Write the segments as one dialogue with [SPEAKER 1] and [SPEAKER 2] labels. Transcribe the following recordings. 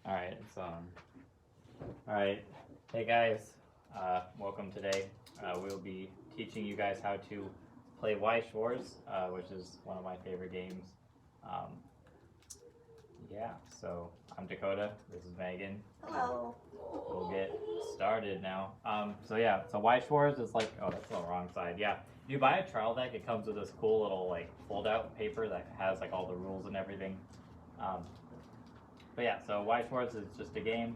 [SPEAKER 1] Alright, it's on. Alright, hey guys, welcome today. We'll be teaching you guys how to play Weiss Schwarz, which is one of my favorite games. Yeah, so I'm Dakota, this is Megan.
[SPEAKER 2] Hello.
[SPEAKER 1] We'll get started now. So Weiss Schwarz is like, oh, that's the wrong side. Yeah, if you buy a trial deck, it comes with this cool little like fold-out paper that has like all the rules and everything. But yeah, so Weiss Schwarz is just a game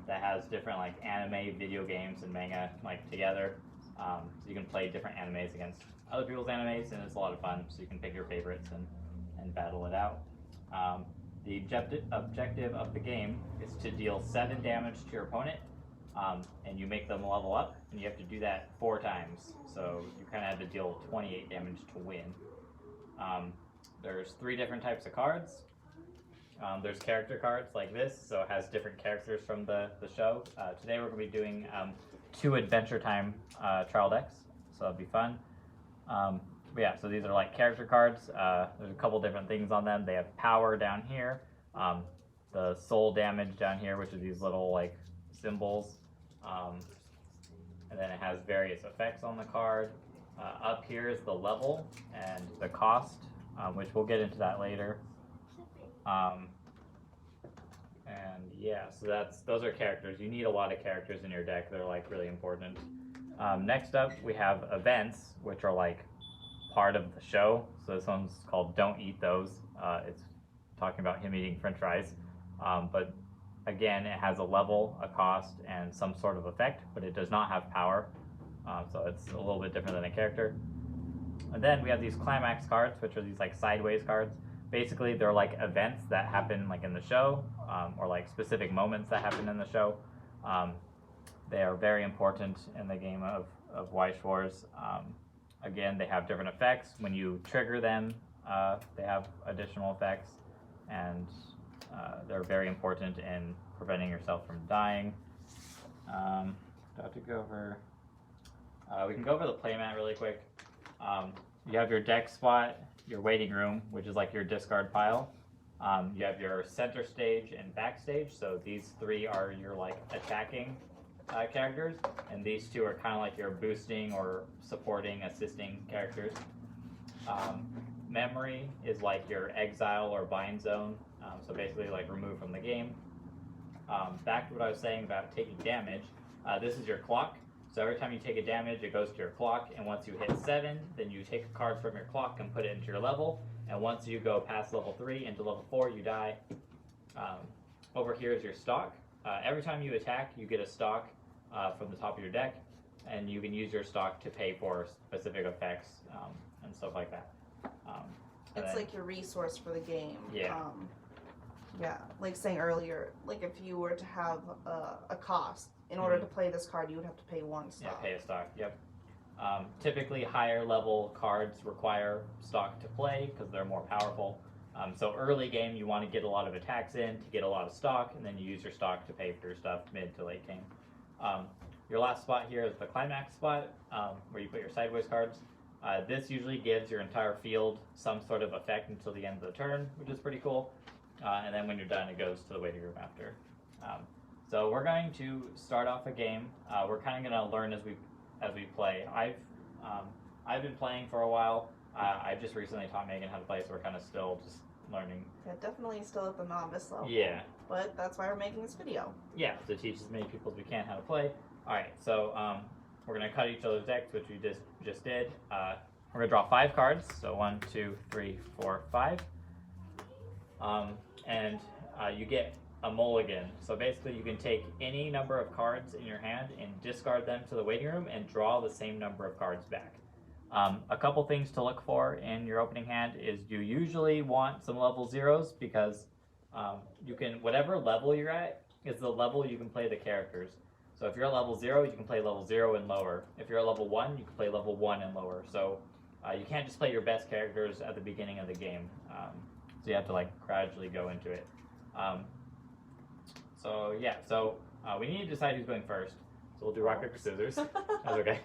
[SPEAKER 1] that has different like anime, video games, and manga like together. So you can play different animes against other people's animes, and it's a lot of fun. So you can pick your favorites and battle it out. The objective of the game is to deal 7 damage to your opponent, and you make them level up, and you have to do that 4 times. So you kind of have to deal 28 damage to win. There's 3 different types of cards. There's character cards like this, so it has different characters from the show. Today we're going to be doing 2 Adventure Time trial decks, so it'll be fun. But yeah, so these are like character cards. There's a couple different things on them. They have power down here, the soul damage down here, which are these little like symbols, and then it has various effects on the card. Up here is the level and the cost, which we'll get into that later. And yeah, so those are characters. You need a lot of characters in your deck. They're like really important. Next up, we have events, which are like part of the show. So this one's called Don't Eat Those. It's talking about him eating french fries. But again, it has a level, a cost, and some sort of effect, but it does not have power. So it's a little bit different than a character. And then we have these climax cards, which are these like sideways cards. Basically, they're like events that happen like in the show, or like specific moments that happen in the show. They are very important in the game of Weiss Schwarz. Again, they have different effects. When you trigger them, they have additional effects, and they're very important in preventing yourself from dying. We can go over the playmat really quick. You have your deck spot, your waiting room, which is like your discard pile. You have your center stage and backstage. So these 3 are your like attacking characters, and these 2 are kind of like your boosting or supporting, assisting characters. Memory is like your exile or bind zone, so basically like removed from the game. Back to what I was saying about taking damage, this is your clock. So every time you take a damage, it goes to your clock, and once you hit 7, then you take a card from your clock and put it into your level, and once you go past level 3 into level 4, you die. Over here is your stock. Every time you attack, you get a stock from the top of your deck, and you can use your stock to pay for specific effects and stuff like that.
[SPEAKER 2] It's like your resource for the game.
[SPEAKER 1] Yeah.
[SPEAKER 2] Yeah, like saying earlier, like if you were to have a cost, in order to play this card, you would have to pay 1 stock.
[SPEAKER 1] Yeah, pay a stock, yep. Typically, higher level cards require stock to play because they're more powerful. So early game, you want to get a lot of attacks in to get a lot of stock, and then you use your stock to pay for your stuff mid to late game. Your last spot here is the climax spot, where you put your sideways cards. This usually gives your entire field some sort of effect until the end of the turn, which is pretty cool. And then when you're done, it goes to the waiting room after. So we're going to start off a game. We're kind of going to learn as we play. I've been playing for a while. I just recently taught Megan how to play, so we're kind of still just learning.
[SPEAKER 2] Yeah, definitely still at the novice level.
[SPEAKER 1] Yeah.
[SPEAKER 2] But that's why we're making this video.
[SPEAKER 1] Yeah, to teach as many people as we can how to play. All right, so we're going to cut each other's decks, which we just did. We're going to draw 5 cards. So 1, 2, 3, 4, 5. And you get a mulligan. So basically you can take any number of cards in your hand and discard them to the waiting room and draw the same number of cards back. A couple things to look for in your opening hand is you usually want some level 0s because you can, whatever level you're at is the level you can play the characters. So if you're at level 0, you can play level 0 and lower. If you're at level 1, you can play level 1 and lower. So you can't just play your best characters at the beginning of the game. So you have to like gradually go into it. So we need to decide who's going first. So we'll do rock, paper, scissors. That's okay.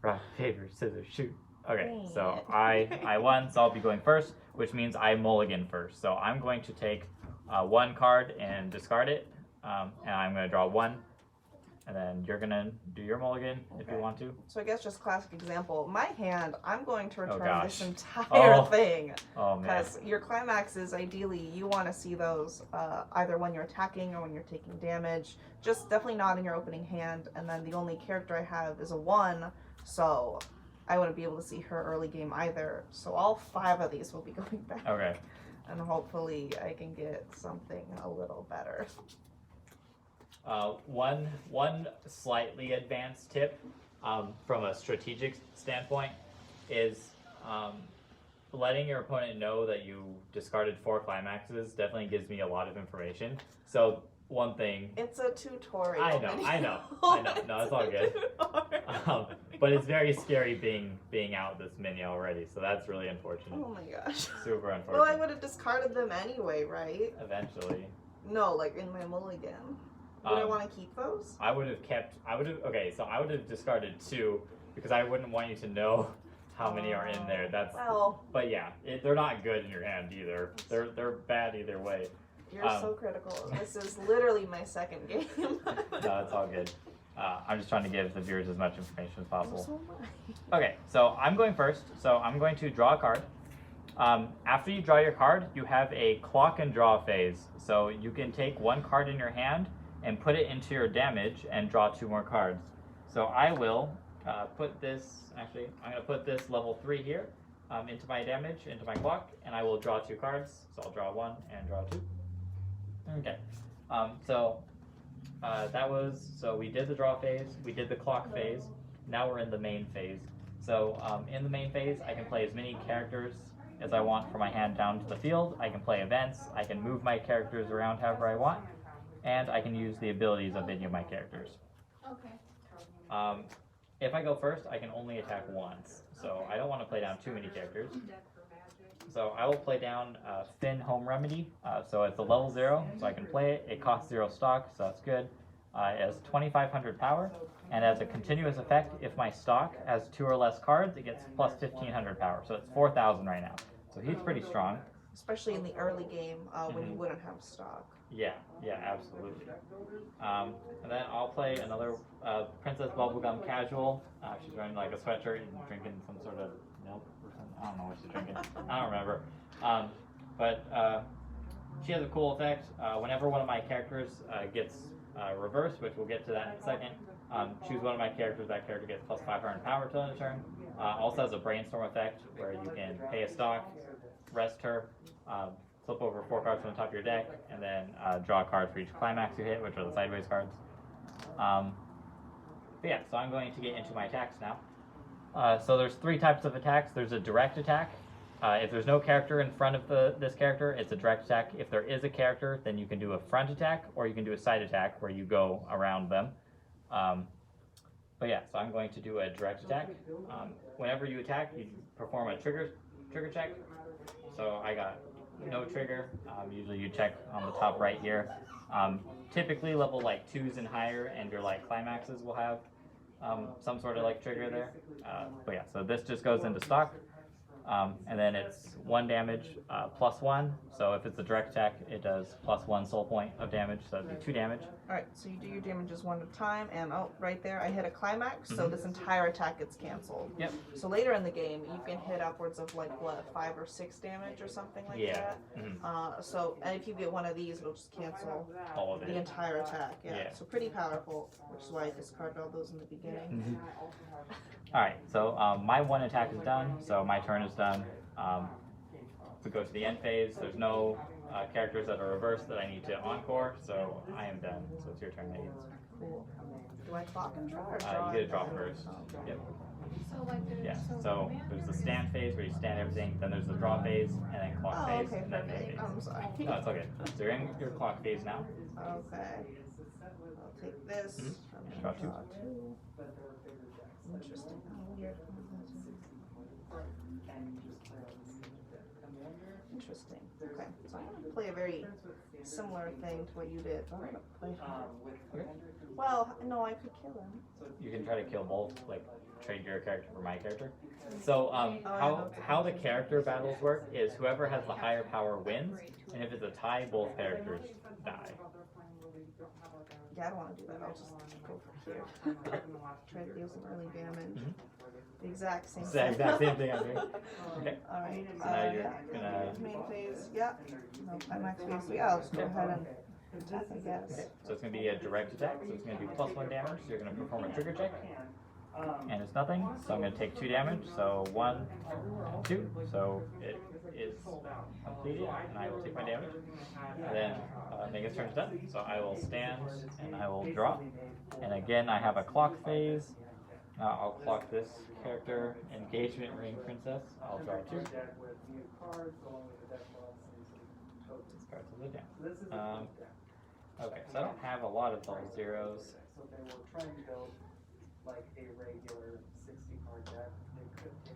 [SPEAKER 1] Rock, paper, scissors, shoot. Okay, so I won, so I'll be going first, which means I mulligan first. So I'm going to take one card and discard it. And I'm going to draw one. And then you're going to do your mulligan if you want to.
[SPEAKER 2] So I guess just classic example. My hand, I'm going to return this
[SPEAKER 1] gosh.
[SPEAKER 2] entire thing.
[SPEAKER 1] Oh, man.
[SPEAKER 2] Because your climaxes, ideally, you want to see those either when you're attacking or when you're taking damage. Just definitely not in your opening hand. And then the only character I have is a 1. So I wouldn't be able to see her early game either. So all 5 of these will be going back.
[SPEAKER 1] Okay.
[SPEAKER 2] And hopefully I can get something a little better.
[SPEAKER 1] One slightly advanced tip from a strategic standpoint is letting your opponent know that you discarded 4 climaxes definitely gives me a lot of information. So one thing...
[SPEAKER 2] It's a tutorial.
[SPEAKER 1] I know. No, it's all good. But it's very scary being out this many already, so that's really unfortunate.
[SPEAKER 2] Oh my gosh.
[SPEAKER 1] Super unfortunate.
[SPEAKER 2] Well, I would have discarded them anyway, right?
[SPEAKER 1] Eventually.
[SPEAKER 2] No, like in my mulligan. Would I want to keep those?
[SPEAKER 1] I would have discarded 2 because I wouldn't want you to know how many are in there. But yeah, they're not good in your hand either. They're bad either way.
[SPEAKER 2] You're so critical. This is literally my second game.
[SPEAKER 1] No, it's all good. I'm just trying to give the viewers as much information as possible.
[SPEAKER 2] So am I.
[SPEAKER 1] Okay, so I'm going first. So I'm going to draw a card. After you draw your card, you have a clock and draw phase. So you can take 1 card in your hand and put it into your damage and draw 2 more cards. So I will put this, actually, I'm going to put this level 3 here into my damage, into my clock, and I will draw 2 cards. So I'll draw 1 and draw 2. Okay, so we did the draw phase, we did the clock phase, now we're in the main phase. So in the main phase, I can play as many characters as I want from my hand down to the field. I can play events, I can move my characters around however I want, and I can use the abilities of any of my characters.
[SPEAKER 3] Okay.
[SPEAKER 1] If I go first, I can only attack once, so I don't want to play down too many characters. So I will play down Finn Home Remedy. So it's a level 0, so I can play it. It costs 0 stock, so that's good. It has 2,500 power, and as a continuous effect, if my stock has 2 or less cards, it gets plus 1,500 power. So it's 4,000 right now. So he's pretty strong.
[SPEAKER 2] Especially in the early game when you wouldn't have stock.
[SPEAKER 1] Yeah, absolutely. And then I'll play another Princess Bubblegum Casual. She's wearing like a sweatshirt and drinking some sort of milk or something. I don't know what she's drinking. I don't remember. But she has a cool effect. Whenever one of my characters gets reversed, which we'll get to that in a second, choose one of my characters. That character gets plus 500 power till end of turn. Also has a Brainstorm effect where you can pay a stock, rest her, flip over 4 cards from the top of your deck, and then draw a card for each climax you hit, which are the sideways cards. But yeah, so I'm going to get into my attacks now. So there's 3 types of attacks. There's a direct attack. If there's no character in front of this character, it's a direct attack. If there is a character, then you can do a front attack, or you can do a side attack where you go around them. But yeah, so I'm going to do a direct attack. Whenever you attack, you perform a trigger check. So I got no trigger. Usually you check on the top right here. Typically level like 2s and higher, and your like climaxes will have some sort of like trigger there. But yeah, so this just goes into stock. And then it's 1 damage plus 1. So if it's a direct attack, it does plus 1 soul point of damage. So it'd be 2 damage.
[SPEAKER 2] Alright, so you do your damages 1 at a time, and right there I hit a climax, so this entire attack gets canceled.
[SPEAKER 1] Yep.
[SPEAKER 2] So later in the game, you can hit upwards of like, what, 5 or 6 damage or something like that? So, and if you get one of these, it'll just cancel
[SPEAKER 1] All of
[SPEAKER 2] the
[SPEAKER 1] it.
[SPEAKER 2] entire attack.
[SPEAKER 1] Yeah.
[SPEAKER 2] So pretty powerful, which is why I discarded all those in the beginning.
[SPEAKER 1] Alright, so my 1 attack is done, so my turn is done. We go to the end phase. There's no characters that are reversed that I need to encore, so I am done. So it's your turn, Megan.
[SPEAKER 2] Cool. Do I clock and draw or draw?
[SPEAKER 1] You get a draw first. Yep.
[SPEAKER 3] So like there's
[SPEAKER 1] Yeah, so there's the stand phase where you stand everything, then there's the draw phase, and then clock phase,
[SPEAKER 2] okay,
[SPEAKER 1] and then main
[SPEAKER 2] perfect.
[SPEAKER 1] phase.
[SPEAKER 2] I'm sorry.
[SPEAKER 1] No, it's okay. So you're in your clock phase now.
[SPEAKER 2] Okay. I'll take this.
[SPEAKER 1] Just draw 2.
[SPEAKER 2] Interesting. Oh, weird. Interesting. Okay, so I'm gonna play a very similar thing to what you did. I'm gonna play.
[SPEAKER 1] Okay.
[SPEAKER 2] Well, no, I could kill him.
[SPEAKER 1] You can try to kill both, like trade your character for my character. So how the character battles work is whoever has the higher power wins, and if it's a tie, both characters die.
[SPEAKER 2] Yeah, I don't want to do that. I'll just go for here. Try to deal some early damage. The exact same
[SPEAKER 1] It's the
[SPEAKER 2] thing.
[SPEAKER 1] exact same thing I'm doing. Okay.
[SPEAKER 2] Alright.
[SPEAKER 1] So now you're
[SPEAKER 2] Yeah.
[SPEAKER 1] gonna.
[SPEAKER 2] Main phase. Yeah. No, climax phase. So yeah, I'll just go ahead and attack, I guess.
[SPEAKER 1] Okay. So it's gonna be a direct attack. So it's gonna do +1 damage. So you're gonna perform a trigger check, and it's nothing. So I'm gonna take 2 damage. So 1, 2. So it is completed, and I will take my damage. And then Megan's turn is done. So I will stand and I will drop. And again, I have a clock phase. I'll clock this character, Engagement Ring Princess. I'll draw 2. These cards will go down. Okay, so I don't have a lot of those zeros.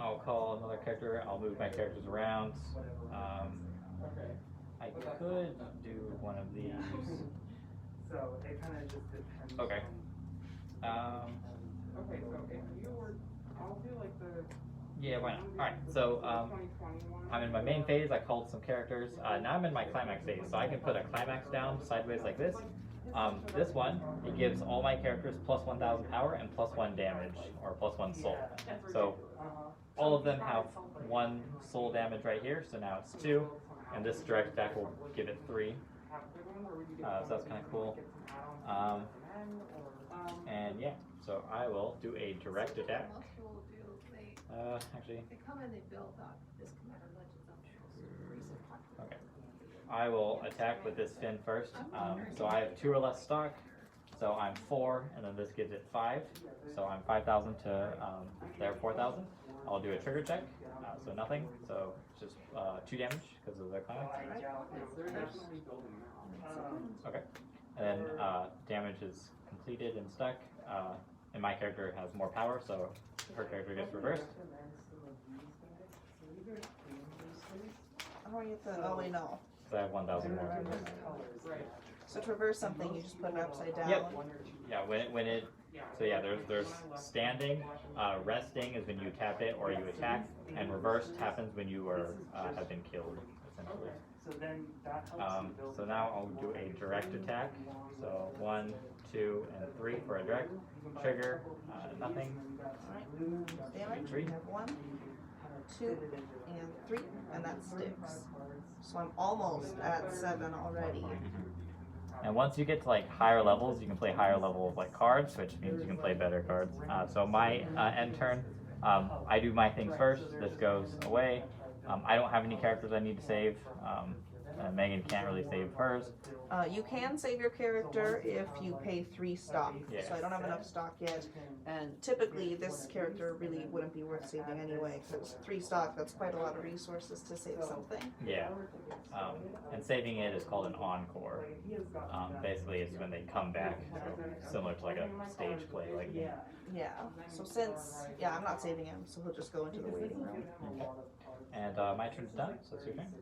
[SPEAKER 1] I'll call another character. I'll move my characters around. I could do one of these. Okay. Yeah, why not? Alright, so I'm in my main phase. I called some characters. Now I'm in my climax phase, so I can put a climax down sideways like this. This one, it gives all my characters +1,000 power and +1 damage, or +1 soul. So all of them have 1 soul damage right here, so now it's 2, and this direct attack will give it 3. So that's kind of cool. And yeah, so I will do a direct attack. Actually,
[SPEAKER 3] They come and they build up this Commander Legends up to recent popular.
[SPEAKER 1] okay. I will attack with this fin first. So I have 2 or less stock, so I'm 4, and then this gives it 5. So I'm 5,000 to their 4,000. I'll do a trigger check, so nothing. So just 2 damage because of the climax. Okay. And then damage is completed and stuck. And my character has more power, so her character gets reversed.
[SPEAKER 2] Oh, you have to. Oh wait, no.
[SPEAKER 1] So I have 1,000 more.
[SPEAKER 2] So to reverse something, you just put it upside down.
[SPEAKER 1] Yep. Yeah. When it. So yeah, there's standing. Resting is when you tap it or you attack, and reversed happens when you are have been killed, essentially. So now I'll do a direct attack. So 1, 2, and 3 for a direct. Trigger, nothing.
[SPEAKER 2] Alright. Damage.
[SPEAKER 1] 3.
[SPEAKER 2] We have 1, 2, and 3, and that sticks. So I'm almost at 7 already.
[SPEAKER 1] And once you get to like higher levels, you can play higher level of like cards, which means you can play better cards. So my end turn, I do my things first. This goes away. I don't have any characters I need to save. Megan can't really save hers.
[SPEAKER 2] You can save your character if you pay 3 stock.
[SPEAKER 1] Yeah.
[SPEAKER 2] So I don't have enough stock yet, and typically this character really wouldn't be worth saving anyway, because 3 stock, that's quite a lot of resources to save something.
[SPEAKER 1] Yeah. And saving it is called an encore. Basically, it's when they come back, so similar to like a stage play. Like.
[SPEAKER 2] Yeah. So since, yeah, I'm not saving him, so he'll just go into the waiting room.
[SPEAKER 1] Okay. And my turn's done, so it's your turn.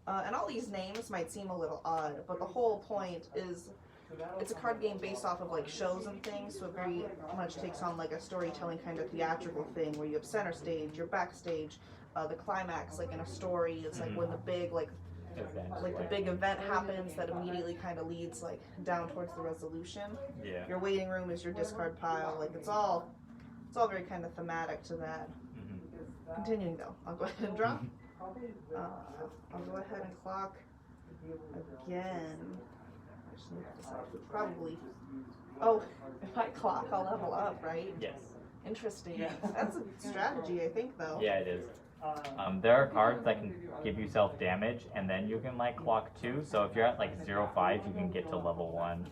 [SPEAKER 2] And all these names might seem a little odd, but the whole point is it's a card game based off of like shows and things, so it very much takes on like a storytelling kind of theatrical thing where you have center stage, your backstage, the climax, like in a story, it's like when the big like the big event happens that immediately kind of leads like down towards the resolution.
[SPEAKER 1] Yeah.
[SPEAKER 2] Your waiting room is your discard pile, like it's all very kind of thematic to that. Continuing though, I'll go ahead and draw. I'll go ahead and clock again. I just need to decide. Probably. Oh, if I clock, I'll level up, right?
[SPEAKER 1] Yes.
[SPEAKER 2] Interesting. That's a strategy, I think, though.
[SPEAKER 1] Yeah, it is. There are cards that can give you self damage, and then you can like clock 2. So if you're at like 0.5, you can get to level 1.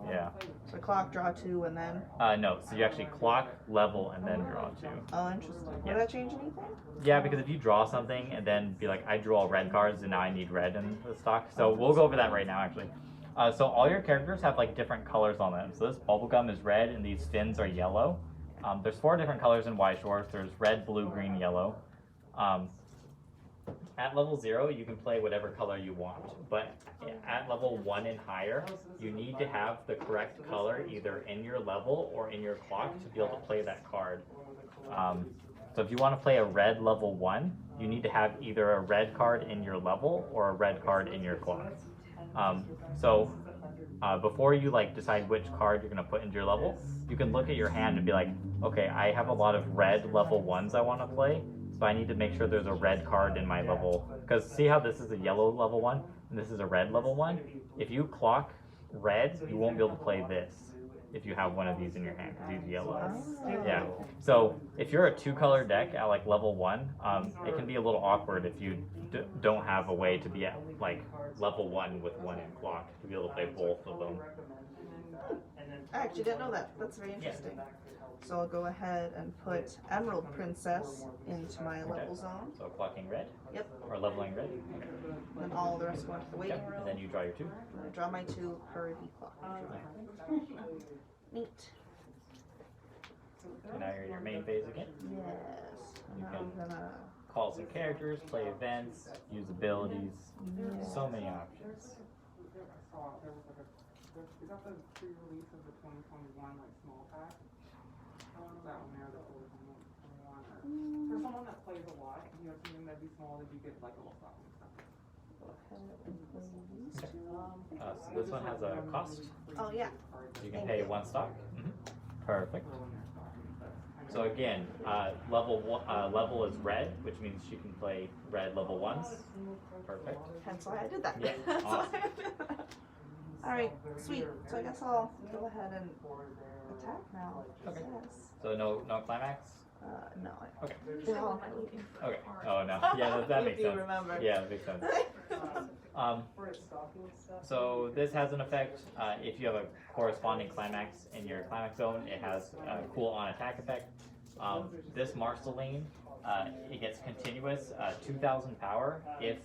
[SPEAKER 1] Yeah.
[SPEAKER 2] So clock, draw 2, and then.
[SPEAKER 1] No. So you actually clock, level, and then draw 2.
[SPEAKER 2] Oh, interesting.
[SPEAKER 1] Yeah.
[SPEAKER 2] Would that change anything?
[SPEAKER 1] Yeah, because if you draw something and then be like, I drew all red cards, and now I need red in the stock. So we'll go over that right now, actually. So all your characters have like different colors on them. So this bubblegum is red, and these fins are yellow. There's 4 different colors in Weiss Schwarz. There's red, blue, green, yellow. At level 0, you can play whatever color you want, but at level 1 and higher, you need to have the correct color either in your level or in your clock to be able to play that card. So if you want to play a red level 1, you need to have either a red card in your level or a red card in your clock. Before you like decide which card you're going to put into your level, you can look at your hand and be like, okay, I have a lot of red level 1s I want to play, so I need to make sure there's a red card in my level. Because see how this is a yellow level 1 and this is a red level 1? If you clock red, you won't be able to play this if you have one of these in your hand, because these yellow. Yeah. So if you're a 2-color deck at like level 1, it can be a little awkward if you don't have a way to be at like level 1 with 1 in clock to be able to play both of them.
[SPEAKER 2] I actually didn't know that. That's very interesting. So I'll go ahead and put Emerald Princess into my level zone.
[SPEAKER 1] So clocking red?
[SPEAKER 2] Yep.
[SPEAKER 1] Or leveling red? Okay.
[SPEAKER 2] And then all the rest go into the waiting room.
[SPEAKER 1] And then you draw your 2.
[SPEAKER 2] And I draw my 2 per the clock. Neat.
[SPEAKER 1] So now you're in your main phase again.
[SPEAKER 2] Yes.
[SPEAKER 1] You
[SPEAKER 2] Now
[SPEAKER 1] can
[SPEAKER 2] I'm gonna.
[SPEAKER 1] call some characters, play events, use abilities.
[SPEAKER 2] Yes.
[SPEAKER 1] So many options.
[SPEAKER 4] Is that the pre-release of the 2021 like small pack? How long is that one there? The old 2021. For someone that plays a lot, you know, something that'd be small, did you get like a little something?
[SPEAKER 2] Go ahead and play these two.
[SPEAKER 1] So this one has a cost.
[SPEAKER 2] Oh yeah.
[SPEAKER 1] You can pay 1 stock. Perfect. So again, level is red, which means she can play red level 1s. Perfect.
[SPEAKER 2] Hence why I did that.
[SPEAKER 1] Yeah,
[SPEAKER 2] That's why
[SPEAKER 1] awesome.
[SPEAKER 2] I did that. All right, sweet. So I guess I'll go ahead and attack now.
[SPEAKER 1] Okay.
[SPEAKER 2] Yes.
[SPEAKER 1] So no climax?
[SPEAKER 2] No.
[SPEAKER 1] Okay.
[SPEAKER 2] They're all my leading.
[SPEAKER 1] Okay. Oh no. Yeah, that makes
[SPEAKER 2] If you
[SPEAKER 1] sense.
[SPEAKER 2] remember.
[SPEAKER 1] Yeah, that makes sense. So this has an effect. If you have a corresponding climax in your climax zone, it has a cool on attack effect. This Marceline, it gets continuous 2,000 power if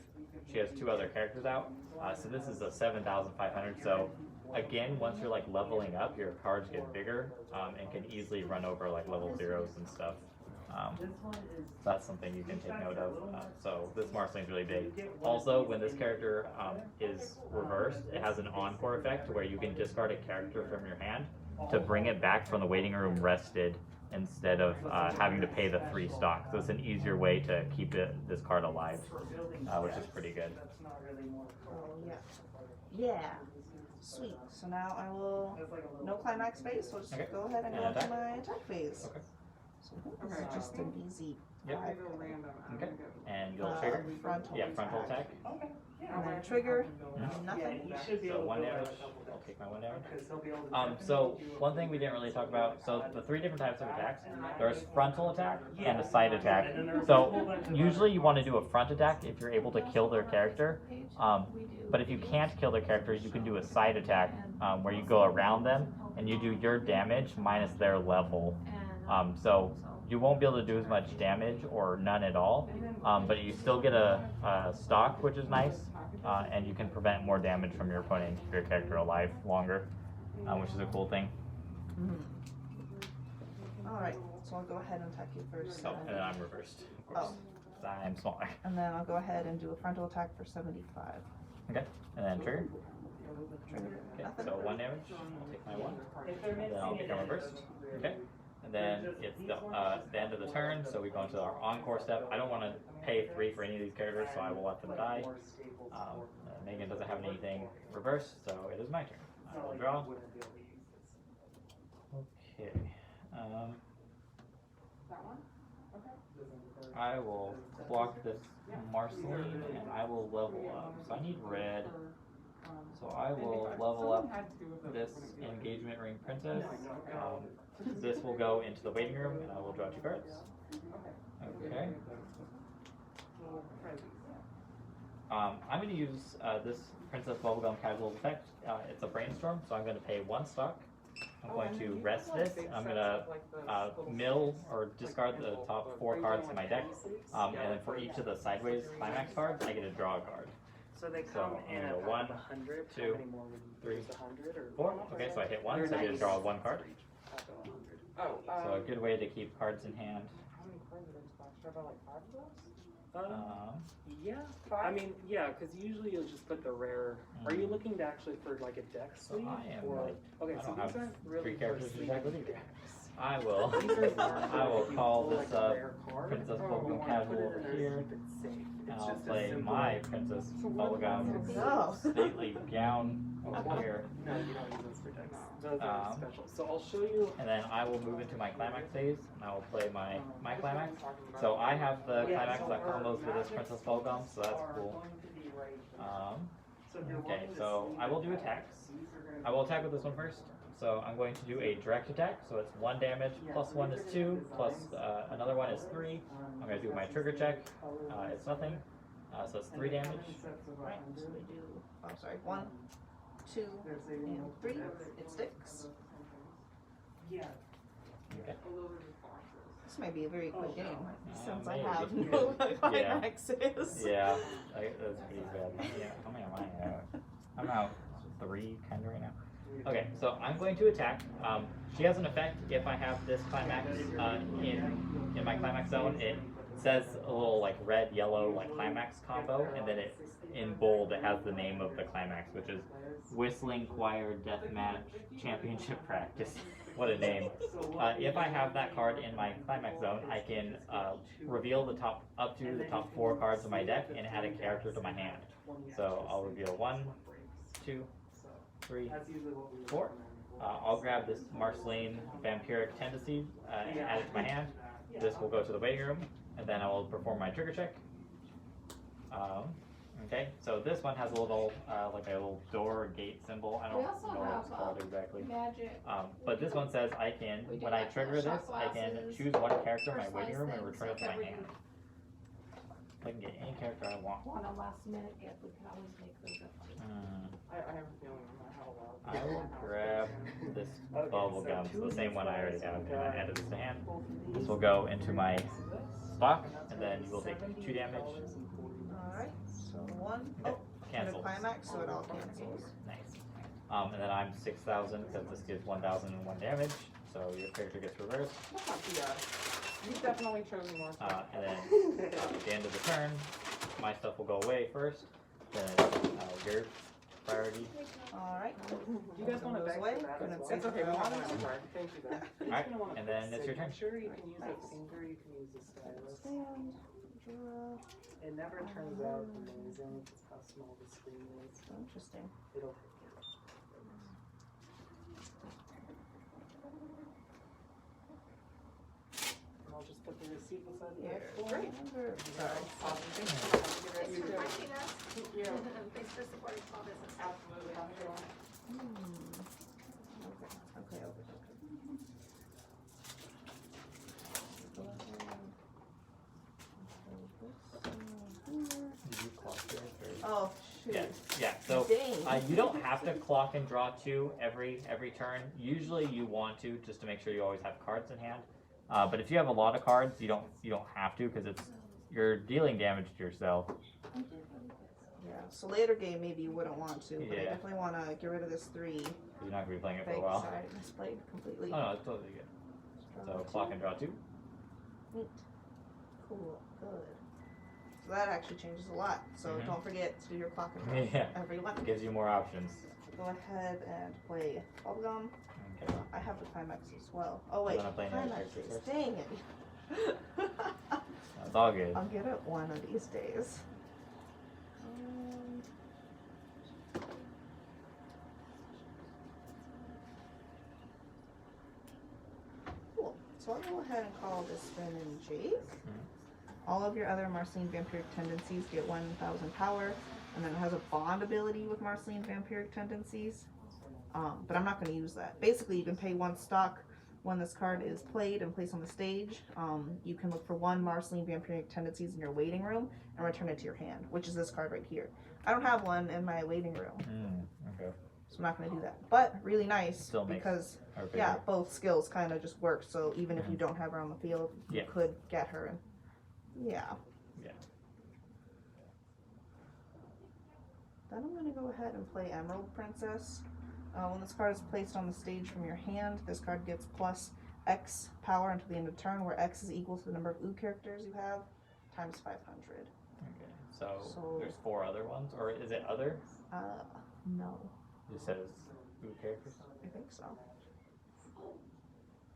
[SPEAKER 1] she has 2 other characters out. So this is a 7,500. So again, once you're like leveling up, your cards get bigger and can easily run over like level 0s and stuff. So that's something you can take note of. So this Marceline's really big. Also, when this character is reversed, it has an encore effect where you can discard a character from your hand to bring it back from the waiting room rested instead of having to pay the 3 stock. So it's an easier way to keep this card alive, which is pretty good.
[SPEAKER 2] Oh yeah. Yeah. Sweet. So now I will no climax phase. So just
[SPEAKER 1] Okay.
[SPEAKER 2] go ahead and
[SPEAKER 1] And
[SPEAKER 2] go into
[SPEAKER 1] attack?
[SPEAKER 2] my attack phase.
[SPEAKER 1] Okay.
[SPEAKER 2] So I think this is just an easy.
[SPEAKER 1] Yep.
[SPEAKER 2] five.
[SPEAKER 1] Okay. And you'll trigger?
[SPEAKER 2] Frontal.
[SPEAKER 1] Yeah, frontal attack.
[SPEAKER 2] And then trigger.
[SPEAKER 1] Mhm.
[SPEAKER 2] Nothing.
[SPEAKER 1] So 1 damage. I'll take my 1 damage. So one thing we didn't really talk about, so the 3 different types of attacks, there's frontal attack and a side attack. So usually you want to do a front attack if you're able to kill their character. But if you can't kill their character, you can do a side attack where you go around them and you do your damage minus their level. So you won't be able to do as much damage or none at all, but you still get a stock, which is nice, and you can prevent more damage from your opponent and keep your character alive longer, which is a cool thing.
[SPEAKER 2] All right. So I'll go ahead and attack you first.
[SPEAKER 1] Oh, and then I'm reversed, of course. 'Cause I'm smaller.
[SPEAKER 2] And then I'll go ahead and do a frontal attack for 75.
[SPEAKER 1] Okay, and then trigger.
[SPEAKER 2] Trigger.
[SPEAKER 1] Okay,
[SPEAKER 2] Nothing.
[SPEAKER 1] so 1 damage. I'll take my 1. And then I'll become reversed. Okay. And then it's the end of the turn, so we go into our encore step. I don't want to pay 3 for any of these characters, so I will let them die. Megan doesn't have anything reversed, so it is my turn. I will draw. Okay. I will block this Marceline, and I will level up. So I need red. So I will level up this engagement ring princess. This will go into the waiting room, and I will draw 2 cards. Okay. I'm going to use this Princess Bubblegum Casual effect. It's a brainstorm, so I'm going to pay 1 stock. I'm going to rest this. I'm going to mill or discard the top 4 cards in my deck. And then for each of the sideways climax cards, I get to draw a card.
[SPEAKER 5] So they come
[SPEAKER 1] So,
[SPEAKER 5] in
[SPEAKER 1] I'm
[SPEAKER 5] at
[SPEAKER 1] gonna go 1,
[SPEAKER 5] 100.
[SPEAKER 1] 2,
[SPEAKER 5] How many more would you
[SPEAKER 1] 3,
[SPEAKER 5] use? 100 or
[SPEAKER 1] 4. Okay, so I hit 1, so I get to draw 1 card.
[SPEAKER 5] Oh,
[SPEAKER 1] So a good way to keep cards in hand.
[SPEAKER 4] How many cards are in this box? Should I buy like 5 of those?
[SPEAKER 6] Yeah. I mean, yeah, because usually you'll just put the rare. Are you looking to actually for like a deck
[SPEAKER 1] So
[SPEAKER 6] sleeve?
[SPEAKER 1] I am
[SPEAKER 6] or,
[SPEAKER 1] like,
[SPEAKER 6] okay,
[SPEAKER 1] I
[SPEAKER 6] so
[SPEAKER 1] don't
[SPEAKER 6] these
[SPEAKER 1] have
[SPEAKER 6] aren't really
[SPEAKER 1] 3
[SPEAKER 6] for
[SPEAKER 1] characters to attack with
[SPEAKER 6] sleeving
[SPEAKER 1] either.
[SPEAKER 6] decks.
[SPEAKER 1] I will.
[SPEAKER 6] These are more for
[SPEAKER 1] I will
[SPEAKER 6] if you
[SPEAKER 1] call
[SPEAKER 6] pull,
[SPEAKER 1] this
[SPEAKER 6] like, a rare card.
[SPEAKER 1] Princess
[SPEAKER 6] you
[SPEAKER 1] Bubblegum
[SPEAKER 6] wanna
[SPEAKER 1] Casual
[SPEAKER 6] put it
[SPEAKER 1] over
[SPEAKER 6] in there,
[SPEAKER 1] here,
[SPEAKER 6] keep it safe.
[SPEAKER 1] and
[SPEAKER 6] It's
[SPEAKER 1] I'll
[SPEAKER 6] just a
[SPEAKER 1] play
[SPEAKER 6] simple
[SPEAKER 1] my
[SPEAKER 6] way.
[SPEAKER 1] Princess
[SPEAKER 4] So what
[SPEAKER 1] Bubblegum
[SPEAKER 2] Oh.
[SPEAKER 1] stately gown over here.
[SPEAKER 6] No, you don't use those for decks. Those
[SPEAKER 1] Um,
[SPEAKER 6] are special. So I'll show you.
[SPEAKER 1] And then I will move into my climax phase, and I will play my climax. So I have the climax that combos with this Princess Bubblegum, so that's cool. Okay, so I will do attacks. I will attack with this one first. So I'm going to do a direct attack, so it's 1 damage, plus 1 is 2, plus another one is 3. I'm going to do my trigger check, it's nothing, so it's 3 damage.
[SPEAKER 2] Right, so we do, oh sorry, 1, 2, and 3, it sticks.
[SPEAKER 4] Yeah.
[SPEAKER 1] Okay.
[SPEAKER 2] This might be a very quick game, since I
[SPEAKER 1] maybe.
[SPEAKER 2] have no climaxes.
[SPEAKER 1] Yeah, that's pretty bad. Yeah, how many am I out? I'm out 3 kind of right now. Okay, so I'm going to attack. She has an effect if I have this climax in my climax zone. It says a little like red, yellow like climax combo, and then it in bold it has the name of the climax, which is Whistling Choir Deathmatch Championship Practice. What a name! If I have that card in my climax zone, I can reveal the top up to the top 4 cards of my deck and add a character to my hand. So I'll reveal 1, 2, 3, 4. I'll grab this Marceline Vampiric Tendency and add it to my hand. This will go to the waiting room, and then I will perform my trigger check. Okay, so this one has a little, like a little door or gate symbol. I don't
[SPEAKER 3] We also
[SPEAKER 1] know what it's
[SPEAKER 3] have,
[SPEAKER 1] called exactly.
[SPEAKER 3] Magic.
[SPEAKER 1] But this one says I can,
[SPEAKER 3] We do
[SPEAKER 1] when I
[SPEAKER 3] have
[SPEAKER 1] trigger
[SPEAKER 3] shot
[SPEAKER 1] this, I can
[SPEAKER 3] glasses,
[SPEAKER 1] choose one character in my waiting room and
[SPEAKER 3] personalized
[SPEAKER 1] return it to
[SPEAKER 3] things,
[SPEAKER 1] my
[SPEAKER 3] so if
[SPEAKER 1] hand. I can get any character I want.
[SPEAKER 3] Want a last minute gift, we can always make those up too.
[SPEAKER 4] I have a feeling I might have a lot.
[SPEAKER 1] I will grab this bubble gum, so the same one I already have, and I added this to hand. This will go into my stock, and then you will take 2 damage.
[SPEAKER 2] Alright, so 1,
[SPEAKER 1] Okay,
[SPEAKER 2] and a
[SPEAKER 1] cancel.
[SPEAKER 2] climax, so it all cancels.
[SPEAKER 1] Nice. And then I'm 6,000 because this gives 1,001 damage, so your character gets reversed.
[SPEAKER 4] That's not too bad. You've definitely chosen more.
[SPEAKER 1] And then at the end of the turn, my stuff will go away first, then your priority.
[SPEAKER 2] Alright,
[SPEAKER 4] You guys want to
[SPEAKER 2] Goes
[SPEAKER 4] beg
[SPEAKER 2] away,
[SPEAKER 4] for that
[SPEAKER 2] gonna
[SPEAKER 4] as well?
[SPEAKER 2] take
[SPEAKER 4] It's okay,
[SPEAKER 2] it
[SPEAKER 4] we
[SPEAKER 2] out.
[SPEAKER 4] want one card. Thank you, though.
[SPEAKER 1] Alright, and then it's your turn.
[SPEAKER 6] Sure, you can use
[SPEAKER 2] Nice.
[SPEAKER 6] a finger, you can use a stylus.
[SPEAKER 2] stand, draw,
[SPEAKER 6] It never turns out amazing just how small the screen is.
[SPEAKER 2] interesting.
[SPEAKER 6] It'll and I'll just put the receipt beside the
[SPEAKER 2] Here,
[SPEAKER 6] deck for
[SPEAKER 2] great.
[SPEAKER 6] you.
[SPEAKER 2] Sorry.
[SPEAKER 4] Awesome. Thank you so much. Have a good rest
[SPEAKER 3] Thanks
[SPEAKER 4] of
[SPEAKER 3] for
[SPEAKER 4] your day.
[SPEAKER 3] watching us.
[SPEAKER 4] Thank you.
[SPEAKER 3] Thanks for supporting small business.
[SPEAKER 4] Absolutely. Have a good one.
[SPEAKER 2] Okay. Go ahead.
[SPEAKER 1] Did you clock yours, or-
[SPEAKER 2] Oh, shoot.
[SPEAKER 1] Yeah. So
[SPEAKER 2] Dang.
[SPEAKER 1] you don't have to clock and draw 2 every turn. Usually you want to, just to make sure you always have cards in hand. But if you have a lot of cards, you don't have to, because you're dealing damage to yourself.
[SPEAKER 2] Yeah, so later game maybe you wouldn't want to, but I
[SPEAKER 1] Yeah.
[SPEAKER 2] definitely want to get rid of this 3.
[SPEAKER 1] You're not gonna be playing it for a
[SPEAKER 2] Thanks,
[SPEAKER 1] while.
[SPEAKER 2] sorry, I misplayed completely.
[SPEAKER 1] Oh no, it's totally good. So clock and draw 2.
[SPEAKER 2] Neat. Cool, good. So that actually changes a lot. So
[SPEAKER 1] Mhm.
[SPEAKER 2] don't forget to do your clock and draw
[SPEAKER 1] Yeah.
[SPEAKER 2] every one.
[SPEAKER 1] Gives you more options.
[SPEAKER 2] Go ahead and play bubblegum.
[SPEAKER 1] Okay.
[SPEAKER 2] I have the climax as well. Oh wait,
[SPEAKER 1] You wanna play another
[SPEAKER 2] climaxes.
[SPEAKER 1] character first?
[SPEAKER 2] Dang it.
[SPEAKER 1] It's all good.
[SPEAKER 2] I'll get it one of these days. Cool. So I'll go ahead and call this Finn and Jake. All of your other Marceline Vampiric Tendencies get 1,000 power, and then it has a bond ability with Marceline Vampiric Tendencies. But I'm not going to use that. Basically, you can pay 1 stock when this card is played and placed on the stage. You can look for 1 Marceline Vampiric Tendencies in your waiting room and return it to your hand, which is this card right here. I don't have one in my waiting room,
[SPEAKER 1] Okay.
[SPEAKER 2] so I'm not going to do that. But really nice
[SPEAKER 1] Still makes
[SPEAKER 2] because
[SPEAKER 1] her bigger.
[SPEAKER 2] yeah, both skills kind of just work. So even if you don't have her on the field, you
[SPEAKER 1] Yeah.
[SPEAKER 2] could get her. And yeah.
[SPEAKER 1] Yeah.
[SPEAKER 2] Then I'm going to go ahead and play Emerald Princess. When this card is placed on the stage from your hand, this card gets plus X power until the end of turn, where X is equal to the number of OO characters you have, times 500.
[SPEAKER 1] Okay, so,
[SPEAKER 2] So-
[SPEAKER 1] there's 4 other ones, or is it other?
[SPEAKER 2] No,
[SPEAKER 1] It just says ooh characters.
[SPEAKER 2] I think so.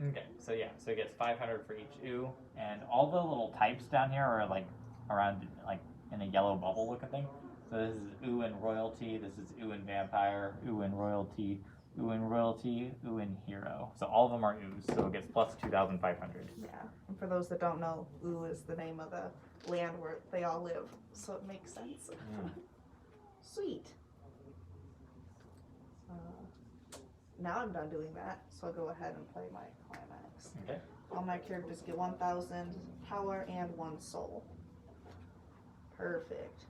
[SPEAKER 1] Okay, so yeah, so it gets 500 for each ooh, and all the little types down here are like around like in a yellow bubble looking thing. So this is ooh and royalty, this is ooh and vampire, ooh and royalty, ooh and royalty, ooh and hero. So all of them are oohs, so it gets plus 2,500.
[SPEAKER 2] Yeah, and for those that don't know, Ooh is the name of the land where they all live, so it makes sense. Sweet. Now I'm done doing that, so I'll go ahead and play my climax.
[SPEAKER 1] Okay.
[SPEAKER 2] All my characters get 1,000 power and 1 soul. Perfect.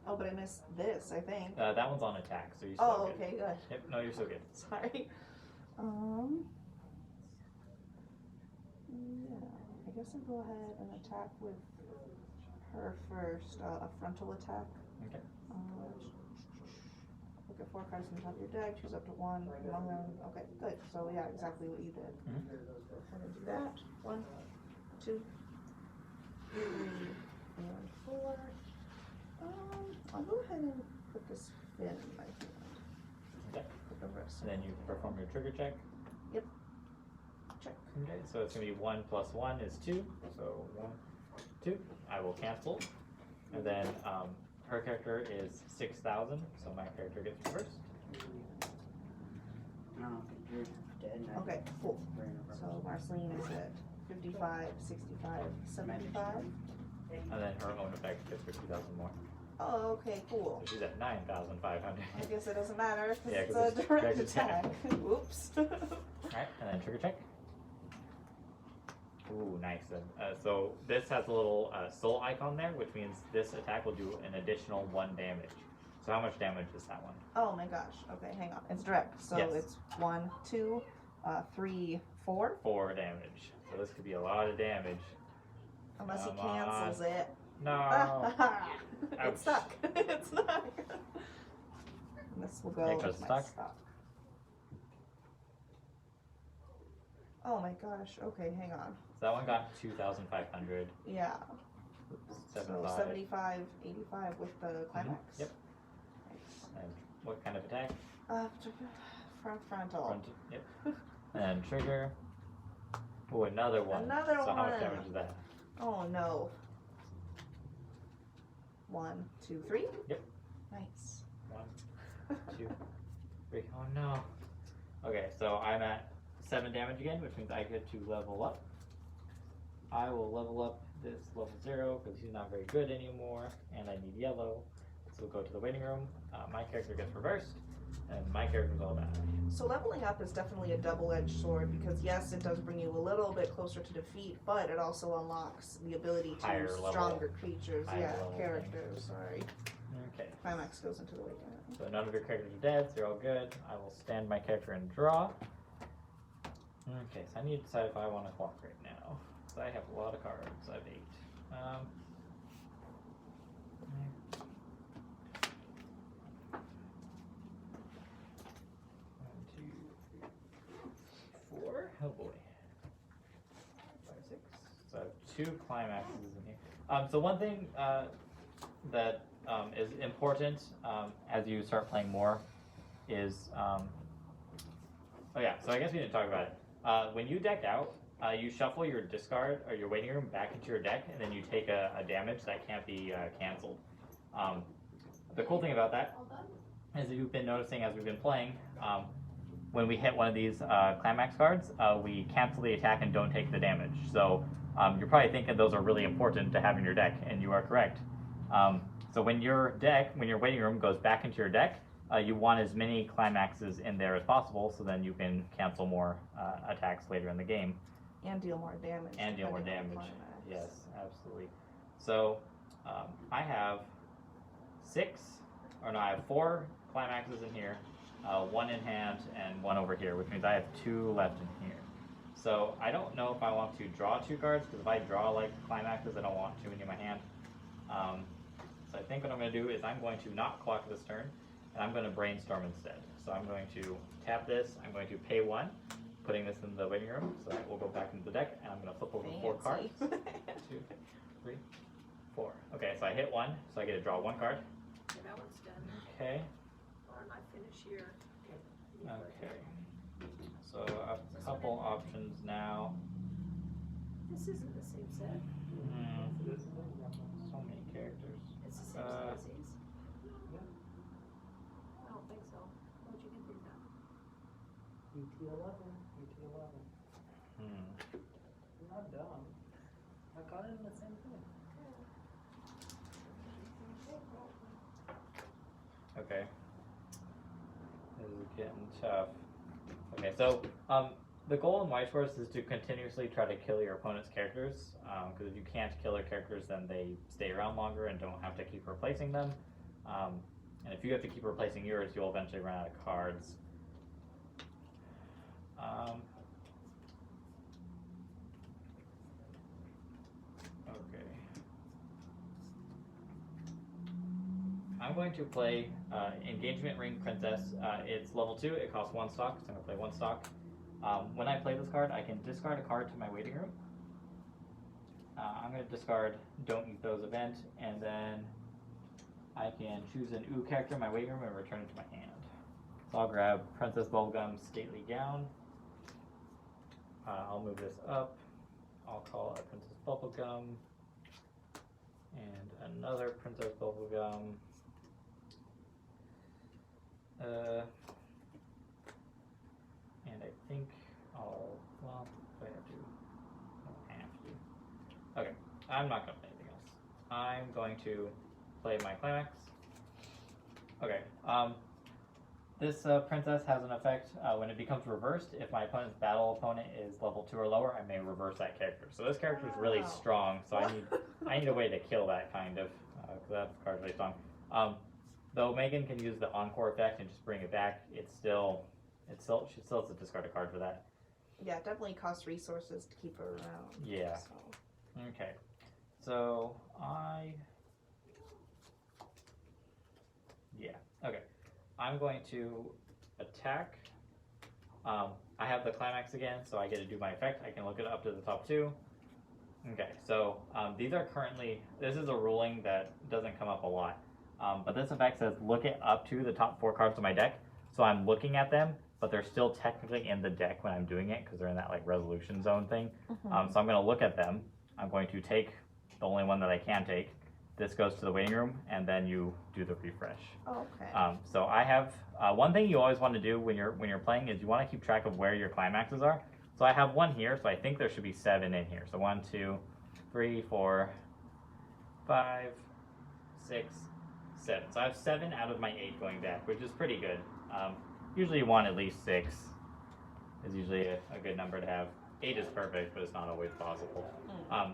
[SPEAKER 2] Oh, but I missed this, I think.
[SPEAKER 1] That one's on attack, so you're still
[SPEAKER 2] Oh,
[SPEAKER 1] good.
[SPEAKER 2] okay, good.
[SPEAKER 1] Yep, no, you're still good.
[SPEAKER 2] Sorry. Yeah, I guess I'll go ahead and attack with her first. A frontal attack.
[SPEAKER 1] Okay.
[SPEAKER 2] Look at 4 cards on the top of your deck, choose up to 1. Okay, good. So yeah, exactly what you did.
[SPEAKER 1] Mhm.
[SPEAKER 2] I'm gonna do that. 1, 2, 3, and 4. I'll go ahead and put this spin in my hand.
[SPEAKER 1] Okay.
[SPEAKER 2] Put the rest.
[SPEAKER 1] And then you perform your trigger check.
[SPEAKER 2] Check.
[SPEAKER 1] Okay, so it's gonna be 1 plus 1 is 2. So 1, 2. I will cancel. And then her character is 6,000, so my character gets reversed.
[SPEAKER 5] No, you're dead now.
[SPEAKER 2] Okay, cool.
[SPEAKER 5] We're in a
[SPEAKER 2] So Marceline is at 55, 65, 75.
[SPEAKER 1] And then her own effect gets 50,000 more.
[SPEAKER 2] Oh, okay, cool.
[SPEAKER 1] So she's at 9,500.
[SPEAKER 2] I guess it doesn't matter because
[SPEAKER 1] Yeah,
[SPEAKER 2] it's
[SPEAKER 1] 'cause
[SPEAKER 2] a
[SPEAKER 1] it's
[SPEAKER 2] direct
[SPEAKER 1] direct attack.
[SPEAKER 2] attack. Whoops.
[SPEAKER 1] Alright, and then trigger check. Ooh, nice. So this has a little soul icon there, which means this attack will do an additional 1 damage. So how much damage is that one?
[SPEAKER 2] Oh my gosh. Okay, hang on. It's direct. So
[SPEAKER 1] Yes.
[SPEAKER 2] it's 1, 2, 3, 4.
[SPEAKER 1] 4 damage. So this could be a lot of damage.
[SPEAKER 2] Unless he
[SPEAKER 1] Come
[SPEAKER 2] cancels it.
[SPEAKER 1] No.
[SPEAKER 2] It's
[SPEAKER 1] Ouch.
[SPEAKER 2] stuck. It's stuck. And this will go
[SPEAKER 1] It goes
[SPEAKER 2] with my
[SPEAKER 1] stuck?
[SPEAKER 2] stock. Oh my gosh. Okay, hang on.
[SPEAKER 1] So that one got 2,500.
[SPEAKER 2] Yeah.
[SPEAKER 1] Oops,
[SPEAKER 2] So
[SPEAKER 1] 75.
[SPEAKER 2] 75, 85 with the climax.
[SPEAKER 1] Yep.
[SPEAKER 2] Nice.
[SPEAKER 1] And what kind of attack?
[SPEAKER 2] Frontal.
[SPEAKER 1] Front. Yep. And trigger. Oh, another one.
[SPEAKER 2] Another
[SPEAKER 1] so how much
[SPEAKER 2] one.
[SPEAKER 1] damage is that?
[SPEAKER 2] Oh no. 1, 2, 3.
[SPEAKER 1] Yep.
[SPEAKER 2] Nice.
[SPEAKER 1] 1, 2, 3. Oh no. Okay, so I'm at 7 damage again, which means I get to level up. I will level up this level 0 because he's not very good anymore, and I need yellow. So we'll go to the waiting room. My character gets reversed, and my character's all bad.
[SPEAKER 2] So leveling up is definitely a double-edged sword because yes, it does bring you a little bit closer to defeat, but it also unlocks the ability to
[SPEAKER 1] Higher
[SPEAKER 2] use
[SPEAKER 1] level-
[SPEAKER 2] stronger creatures.
[SPEAKER 1] higher
[SPEAKER 2] Yeah,
[SPEAKER 1] level
[SPEAKER 2] characters. Sorry.
[SPEAKER 1] Okay,
[SPEAKER 2] Climax goes into the waiting room.
[SPEAKER 1] so none of your characters are dead, so you're all good. I will stand my character and draw. Okay, so I need to decide if I want to clock right now. So I have a lot of cards. I have 8. One, two, three, 4. Oh boy. 5, 6. So I have 2 climaxes in here. So one thing that is important as you start playing more is oh yeah. So I guess we didn't talk about it. When you deck out, you shuffle your discard or your waiting room back into your deck, and then you take a damage that can't be canceled. The cool thing about that is that you've been noticing as we've been playing, when we hit one of these climax cards, we cancel the attack and don't take the damage. So you're probably thinking those are really important to have in your deck, and you are correct. So when your waiting room goes back into your deck, you want as many climaxes in there as possible, so then you can cancel more attacks later in the game.
[SPEAKER 2] And deal more damage.
[SPEAKER 1] And deal more
[SPEAKER 2] depending on the
[SPEAKER 1] damage.
[SPEAKER 2] climax.
[SPEAKER 1] Yes, absolutely. So I have 4 climaxes in here, 1 in hand and 1 over here, which means I have 2 left in here. So I don't know if I want to draw 2 cards, because if I draw like climaxes, I don't want too many in my hand. So I think what I'm going to do is I'm going to not clock this turn, and I'm going to brainstorm instead. So I'm going to tap this, I'm going to pay 1, putting this in the waiting room, so that will go back into the deck, and I'm going to flip over 4 cards.
[SPEAKER 2] Fancy.
[SPEAKER 1] 2, 3, 4. Okay, so I hit 1, so I get to draw 1 card.
[SPEAKER 3] Okay, that one's done.
[SPEAKER 1] Okay.
[SPEAKER 3] And I finish here.
[SPEAKER 1] Okay. So a couple options now.
[SPEAKER 3] This isn't the same set.
[SPEAKER 1] So many characters.
[SPEAKER 3] It's the same set as these. I don't think so. What'd you get these at?
[SPEAKER 6] UT11. UT11. I'm not dumb. I got it in the same thing.
[SPEAKER 1] Okay. This is getting tough. Okay, so the goal in Weiss Schwarz is to continuously try to kill your opponent's characters, because if you can't kill their characters, then they stay around longer and don't have to keep replacing them. And if you have to keep replacing yours, you'll eventually run out of cards. Okay. I'm going to play Engagement Ring Princess. It's level 2, it costs 1 stock, so I'm going to play 1 stock. When I play this card, I can discard a card to my waiting room. I'm going to discard Don't Eat Those event, and then I can choose an ooh character in my waiting room and return it to my hand. So I'll grab Princess Bubblegum's Stately Gown. I'll move this up. I'll call a Princess Bubblegum and another Princess Bubblegum. And I think well, do I have to? I don't have to. Okay, I'm not going to play anything else. I'm going to play my climax. Okay, this princess has an effect when it becomes reversed. If my opponent's battle opponent is level 2 or lower, I may reverse that character. So this character is really strong, so I need a way to kill that kind of, because that card's really strong. Though Megan can use the encore effect and just bring it back, she still has to discard a card for that.
[SPEAKER 2] Yeah, it definitely costs resources to keep her around.
[SPEAKER 1] Yeah.
[SPEAKER 2] So.
[SPEAKER 1] Okay. So okay. I'm going to attack. I have the climax again, so I get to do my effect. I can look it up to the top 2. Okay, so these are currently, this is a ruling that doesn't come up a lot. But this effect says look it up to the top 4 cards of my deck. So I'm looking at them, but they're still technically in the deck when I'm doing it because they're in that like resolution zone thing. So I'm going to look at them. I'm going to take the only one that I can take. This goes to the waiting room, and then you do the refresh.
[SPEAKER 2] Oh, okay.
[SPEAKER 1] So I have one thing you always want to do when you're playing is you want to keep track of where your climaxes are. So I have 1 here, so I think there should be 7 in here. So 1, 2, 3, 4, 5, 6, 7. So I have 7 out of my 8 going back, which is pretty good. Usually you want at least 6. Is usually a good number to have. 8 is perfect, but it's not always possible.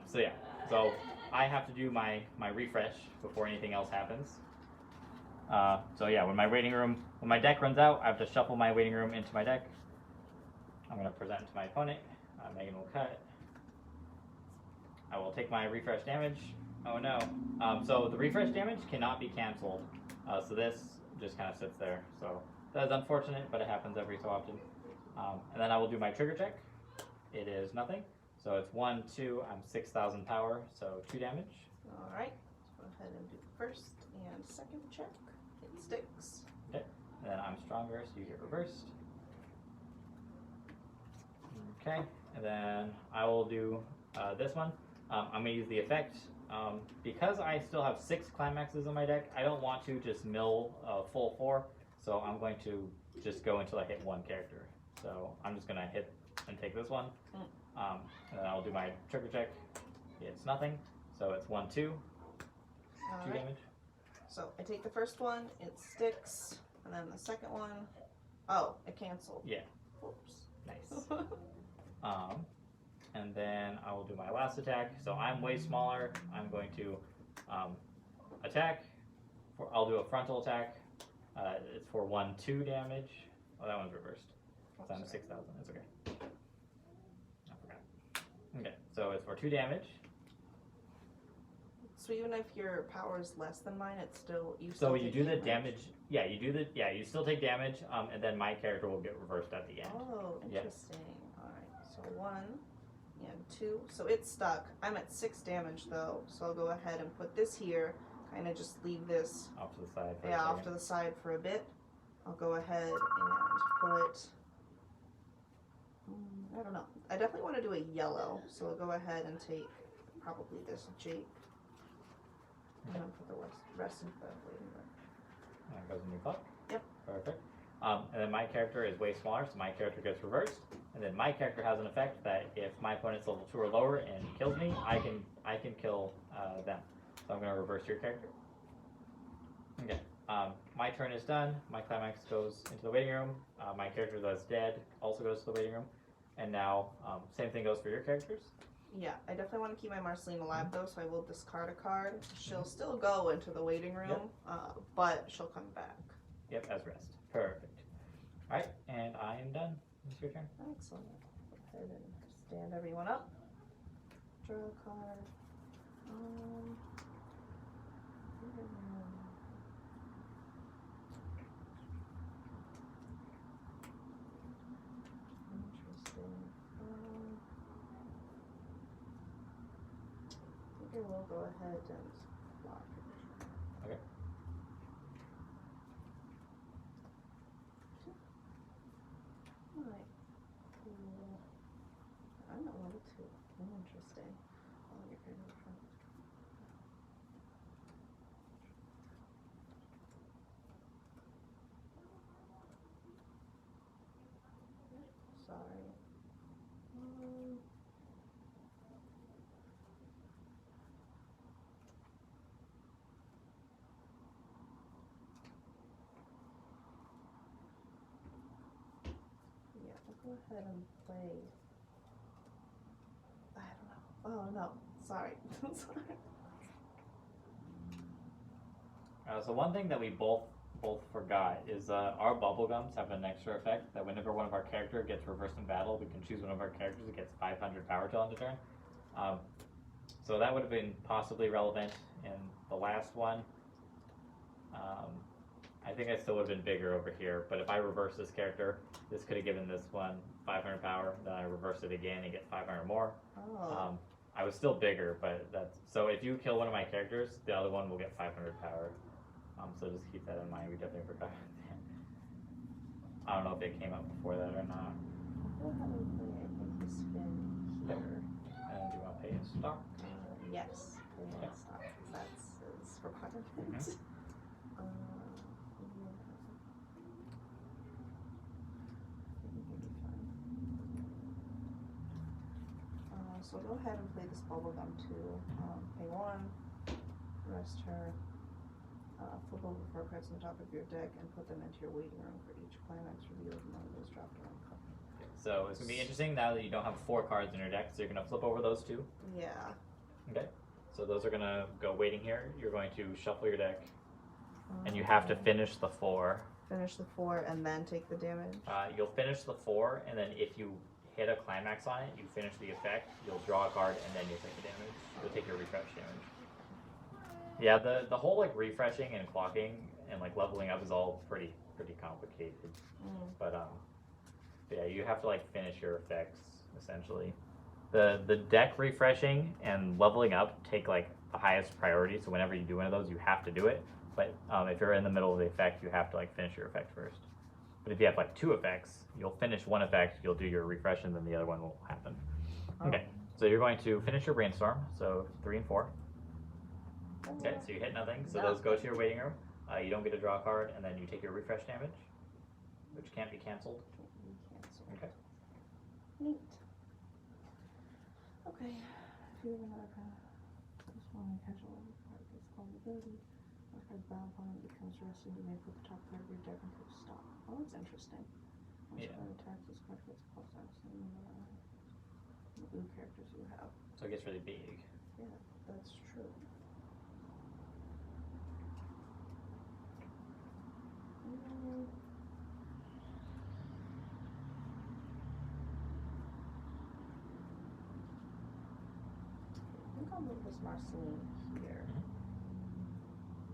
[SPEAKER 1] So yeah, so I have to do my refresh before anything else happens. So yeah, when my deck runs out, I have to shuffle my waiting room into my deck. I'm going to present it to my opponent. Megan will cut. I will take my refresh damage. Oh no. So the refresh damage cannot be canceled. So this just kind of sits there. So that is unfortunate, but it happens every so often. And then I will do my trigger check. It is nothing. So it's 1, 2, I'm 6,000 power, so 2 damage.
[SPEAKER 2] Alright, let's go ahead and do the first and second check. It sticks.
[SPEAKER 1] Okay. And then I'm stronger, so you get reversed. Okay. And then I will do this one. I'm going to use the effect. Because I still have 6 climaxes in my deck, I don't want to just mill full 4. So I'm going to just go until I hit 1 character. So I'm just going to hit and take this one. And then I'll do my trigger check. It's nothing. So it's 1, 2. 2 damage.
[SPEAKER 2] So I take the first one, it sticks, and then the second one, oh, it canceled.
[SPEAKER 1] Yeah.
[SPEAKER 2] Oops.
[SPEAKER 1] Nice. And then I will do my last attack. So I'm way smaller. I'm going to attack. I'll do a frontal attack. It's for 1, 2 damage. Oh, that one's reversed. So I'm 6,000. It's okay. I forgot. Okay, so it's for 2 damage.
[SPEAKER 2] So even if your power is less than mine, it's still
[SPEAKER 1] So you do the damage. Yeah, you still take damage, and then my character will get reversed at the end.
[SPEAKER 2] Oh, interesting. Alright, so 1, and 2. So it's stuck. I'm at 6 damage though, so I'll go ahead and put this here. Kind of just leave this
[SPEAKER 1] Off to the side. For a
[SPEAKER 2] off
[SPEAKER 1] second.
[SPEAKER 2] to the side for a bit. I'll go ahead and put. I don't know. I definitely want to do a yellow, so I'll go ahead and take probably this Jake. And then put the rest into the waiting room.
[SPEAKER 1] And it goes in your clock.
[SPEAKER 2] Yep.
[SPEAKER 1] Perfect. And then my character is way smaller, so my character gets reversed. And then my character has an effect that if my opponent's level 2 or lower and kills me, I can kill them. So I'm going to reverse your character. Okay. My turn is done. My climax goes into the waiting room. My character that's dead also goes to the waiting room. And now, same thing goes for your characters.
[SPEAKER 2] Yeah, I definitely want to keep my Marceline alive though, so I will discard a card. She'll still go into the waiting room, but she'll come back.
[SPEAKER 1] Yep, as rest. Perfect. All right, and I am done. It's your turn.
[SPEAKER 2] Excellent. Go ahead and stand everyone up. Draw a card. Interesting. I think I will go ahead and block it.
[SPEAKER 1] Okay.
[SPEAKER 2] Alright. Cool. I'm at level 2. Interesting. Oh, you're kind of front. Sorry. Yeah, I'll go ahead and play. I don't know. Oh no, sorry. Sorry.
[SPEAKER 1] So one thing that we both forgot is our bubblegums have an extra effect that whenever one of our character gets reversed in battle, we can choose one of our characters that gets 500 power till end of turn. So that would have been possibly relevant in the last one. I think I still would have been bigger over here, but if I reverse this character, this could have given this one 500 power, then I reverse it again and get 500 more.
[SPEAKER 2] Oh.
[SPEAKER 1] I was still bigger, but that's so if you kill one of my characters, the other one will get 500 power. So just keep that in mind. We definitely forgot that. I don't know if it came up before that or not.
[SPEAKER 2] I'll go ahead and play, I think, the spin here.
[SPEAKER 1] And do you want to pay a stock?
[SPEAKER 2] Yes.
[SPEAKER 1] Okay.
[SPEAKER 2] That's his requirement.
[SPEAKER 1] Mhm.
[SPEAKER 2] So go ahead and play this bubblegum too. Pay 1, rest her, flip over 4 cards on the top of your deck and put them into your waiting room for each climax revealed and one of those dropped around cup.
[SPEAKER 1] So it's going to be interesting now that you don't have 4 cards in your deck, so you're going to flip over those 2.
[SPEAKER 2] Yeah.
[SPEAKER 1] Okay. So those are going to go waiting here. You're going to shuffle your deck, and you have to finish the 4.
[SPEAKER 2] Finish the 4 and then take the damage.
[SPEAKER 1] You'll finish the 4, and then if you hit a climax on it, you finish the effect, you'll draw a card, and then you'll take the damage. You'll take your refresh damage. Yeah, the whole like refreshing and clocking and like leveling up is all pretty complicated. But yeah, you have to like finish your effects essentially. The deck refreshing and leveling up take like the highest priority, so whenever you do one of those, you have to do it. But if you're in the middle of the effect, you have to like finish your effect first. But if you have like 2 effects, you'll finish one effect, you'll do your refresh, and then the other one will happen. Okay, so you're going to finish your brainstorm, so 3 and 4. Okay, so you hit nothing, so those go to your waiting room. You don't get to draw a card, and then you take your refresh damage, which can't be canceled. Okay.
[SPEAKER 2] Neat. Okay. If you have another card, this one casual card is called ability. When a card's bound upon it becomes rested, you may put the top card of your deck into stop. Oh, that's interesting. Once
[SPEAKER 1] Yeah.
[SPEAKER 2] an attack, this card gets plus X and the blue characters you have.
[SPEAKER 1] So it gets really big.
[SPEAKER 2] Yeah, that's true. I think I'll move this Marceline here.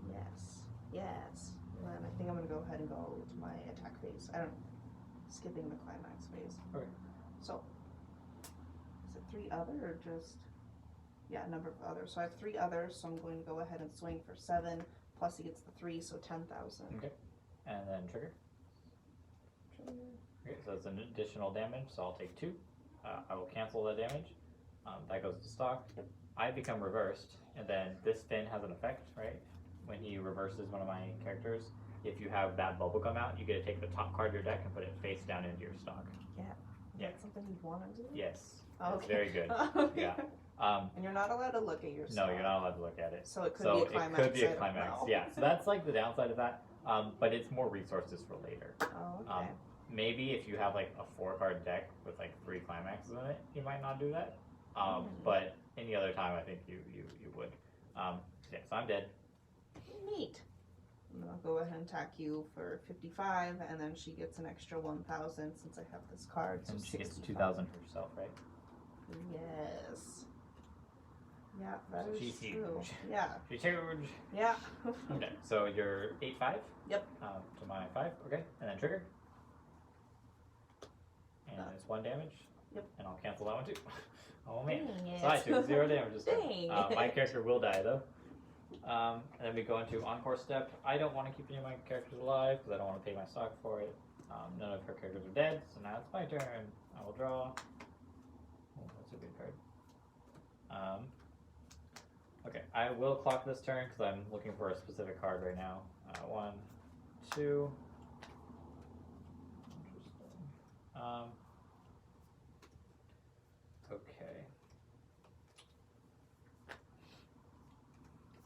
[SPEAKER 2] Yes. Yes. And then I think I'm gonna go ahead and go to my attack phase. I don't skipping the climax phase.
[SPEAKER 1] Okay.
[SPEAKER 2] So is it 3 other or just? Yeah, number of others. So I have 3 others, so I'm going to go ahead and swing for 7. Plus he gets the 3, so 10,000.
[SPEAKER 1] Okay. And then trigger. Okay, so it's an additional damage, so I'll take 2. I will cancel the damage. That goes to stock. I become reversed, and then this Finn has an effect, right? When he reverses one of my characters, if you have that bubblegum out, you get to take the top card of your deck and put it face down into your stock.
[SPEAKER 2] Yeah.
[SPEAKER 1] Yeah.
[SPEAKER 2] That's something you'd want to do?
[SPEAKER 1] Yes.
[SPEAKER 2] Oh,
[SPEAKER 1] It's
[SPEAKER 2] okay.
[SPEAKER 1] very good.
[SPEAKER 2] Okay.
[SPEAKER 1] Yeah.
[SPEAKER 2] And you're not allowed to look at your
[SPEAKER 1] No,
[SPEAKER 2] stock.
[SPEAKER 1] you're not allowed to look at it.
[SPEAKER 2] So it could
[SPEAKER 1] So
[SPEAKER 2] be a climax.
[SPEAKER 1] it could be
[SPEAKER 2] I
[SPEAKER 1] a
[SPEAKER 2] don't
[SPEAKER 1] climax.
[SPEAKER 2] know.
[SPEAKER 1] Yeah. So that's like the downside of that. But it's more resources for later.
[SPEAKER 2] Oh, okay.
[SPEAKER 1] Maybe if you have like a 4-card deck with like 3 climaxes in it, you might not do that.
[SPEAKER 2] Mm.
[SPEAKER 1] But any other time, I think you would. Yeah, so I'm dead.
[SPEAKER 2] Neat. And I'll go ahead and attack you for 55, and then she gets an extra 1,000 since I have this card. So
[SPEAKER 1] And she gets
[SPEAKER 2] 65.
[SPEAKER 1] 2,000 herself, right?
[SPEAKER 2] Yes. Yeah, that
[SPEAKER 1] So
[SPEAKER 2] is
[SPEAKER 1] she's
[SPEAKER 2] true.
[SPEAKER 1] huge.
[SPEAKER 2] Yeah.
[SPEAKER 1] She's huge.
[SPEAKER 2] Yeah.
[SPEAKER 1] Okay, so you're 8-5.
[SPEAKER 2] Yep.
[SPEAKER 1] To my 5. Okay, and then trigger. And it's 1 damage.
[SPEAKER 2] Yep.
[SPEAKER 1] And I'll cancel that one too. Oh man.
[SPEAKER 2] Dang
[SPEAKER 1] So I
[SPEAKER 2] it.
[SPEAKER 1] took 0 damage this time.
[SPEAKER 2] Dang.
[SPEAKER 1] My character will die though. And then we go into Encore Step. I don't want to keep any of my characters alive because I don't want to pay my stock for it. None of her characters are dead, so now it's my turn. I will draw. Oh, that's a good card. Okay, I will clock this turn because I'm looking for a specific card right now. 1, 2. Interesting. Okay.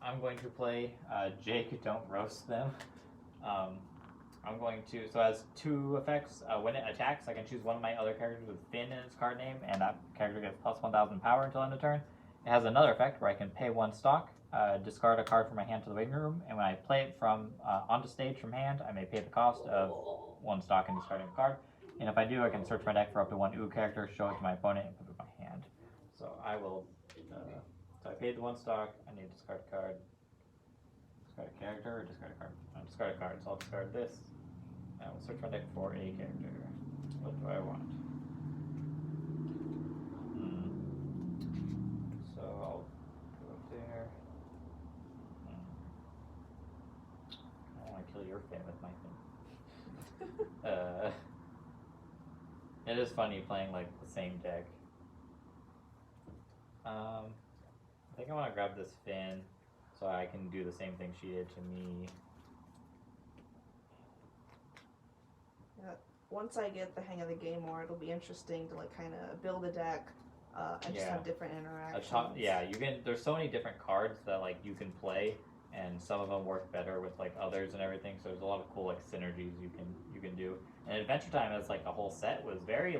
[SPEAKER 1] I'm going to play Jake, Don't Roast Them. I'm going to, so it has 2 effects. When it attacks, I can choose one of my other characters with Finn in its card name, and that character gets plus 1,000 power until end of turn. It has another effect where I can pay 1 stock, discard a card from my hand to the waiting room, and when I play it from onto stage from hand, I may pay the cost of 1 stock and discarding a card. And if I do, I can search my deck for up to 1 ooh character, show it to my opponent, and put it in my hand. So I will, so I paid the 1 stock, I need to discard a card. Discard a character or discard a card? Discard a card, so I'll discard this. I will search my deck for a character. What do I want? So I'll go up there. I don't want to kill your Finn with my Finn. It is funny playing like the same deck. I think I want to grab this Finn so I can do the same thing she did to me.
[SPEAKER 2] Yeah. Once I get the hang of the game more, it'll be interesting to like kind of build a deck and just
[SPEAKER 1] Yeah.
[SPEAKER 2] have different interactions.
[SPEAKER 1] Yeah, you can. There's so many different cards that like you can play, and some of them work better with like others and everything. So there's a lot of cool like synergies you can do. And Adventure Time as like a whole set was very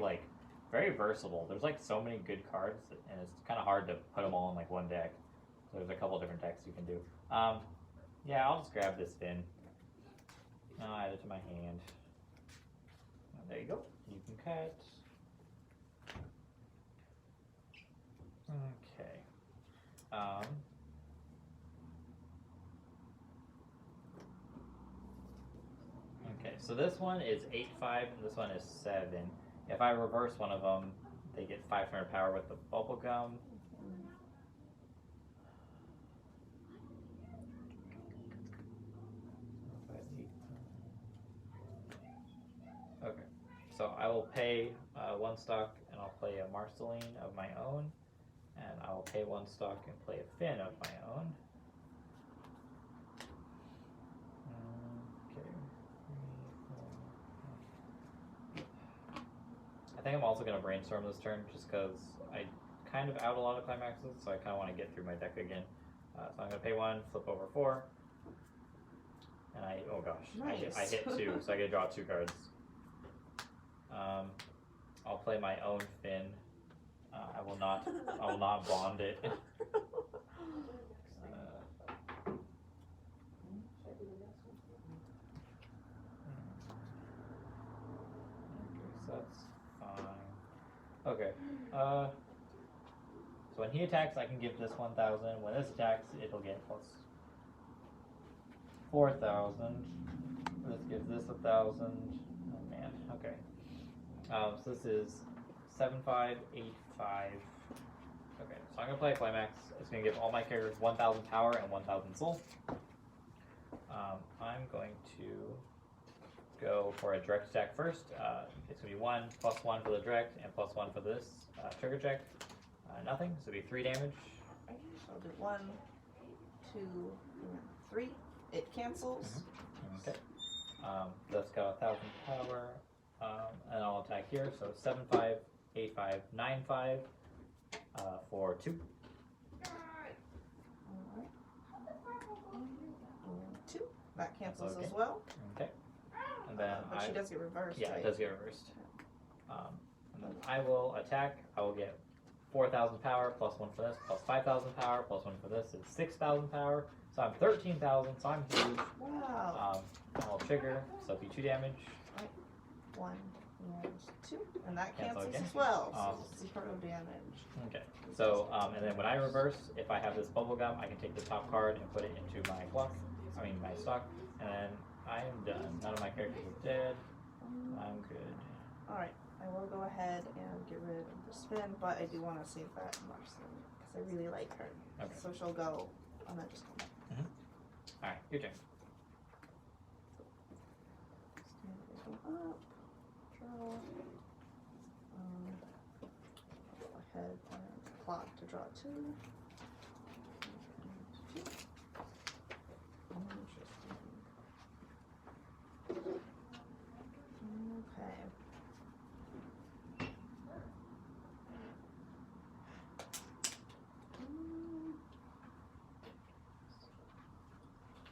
[SPEAKER 1] versatile. There's like so many good cards, and it's kind of hard to put them all in like one deck. So there's a couple different decks you can do. Yeah, I'll just grab this Finn. I'll add it to my hand. There you go. You can cut. Okay. Okay, so this one is 8-5 and this one is 7. If I reverse one of them, they get 500 power with the bubble gum. Okay, so I will pay 1 stock and I'll play a Marceline of my own, and I will pay 1 stock and play a Finn of my own. Okay, 3, 4. I think I'm also going to brainstorm this turn just because I kind of out a lot of climaxes, so I kind of want to get through my deck again. So I'm going to pay 1, flip over 4, and oh gosh,
[SPEAKER 2] Nice.
[SPEAKER 1] I hit 2, so I get to draw 2 cards. I'll play my own Finn. I will not bond it. Okay, so that's fine. Okay. So when he attacks, I can give this 1,000. When this attacks, it'll get plus 4,000. This gives this 1,000. Oh man. Okay. So this is 7, 5, 8, 5. Okay, so I'm gonna play a climax. It's gonna give all my characters 1,000 power and 1,000 soul. I'm going to go for a direct attack first. It's gonna be 1 + 1 for the direct and +1 for this trigger check. Nothing, so it'll be 3 damage.
[SPEAKER 2] Right, so I'll do 1, 2, and 3. It cancels.
[SPEAKER 1] Okay. That's got 1,000 power. And I'll attack here. So 7/5, 8/5, 9/5 for 2.
[SPEAKER 2] Alright. And 2. That cancels
[SPEAKER 1] Okay.
[SPEAKER 2] as well.
[SPEAKER 1] Okay. And then
[SPEAKER 2] But she does get reversed,
[SPEAKER 1] yeah,
[SPEAKER 2] right?
[SPEAKER 1] it does get reversed. And then I will attack. I will get 4,000 power +1 for this, plus 5,000 power +1 for this. It's 6,000 power. So I'm 13,000. So I'm huge.
[SPEAKER 2] Wow.
[SPEAKER 1] I'll trigger. So it'll be 2 damage.
[SPEAKER 2] 1 and 2. And that
[SPEAKER 1] Cancel
[SPEAKER 2] cancels
[SPEAKER 1] again.
[SPEAKER 2] as well.
[SPEAKER 1] Awesome.
[SPEAKER 2] So 0 damage.
[SPEAKER 1] Okay. So and then when I reverse, if I have this bubble gum, I can take the top card and put it into my my stock, and then I am done. None of my characters are dead. I'm good.
[SPEAKER 2] Alright, I will go ahead and get rid of the spin, but I do want to save that Marceline because I really like her.
[SPEAKER 1] Okay.
[SPEAKER 2] So she'll go, and then just come back.
[SPEAKER 1] All right, your turn.
[SPEAKER 2] Stand everything up, draw. Go ahead and clock to draw 2. Interesting. Okay.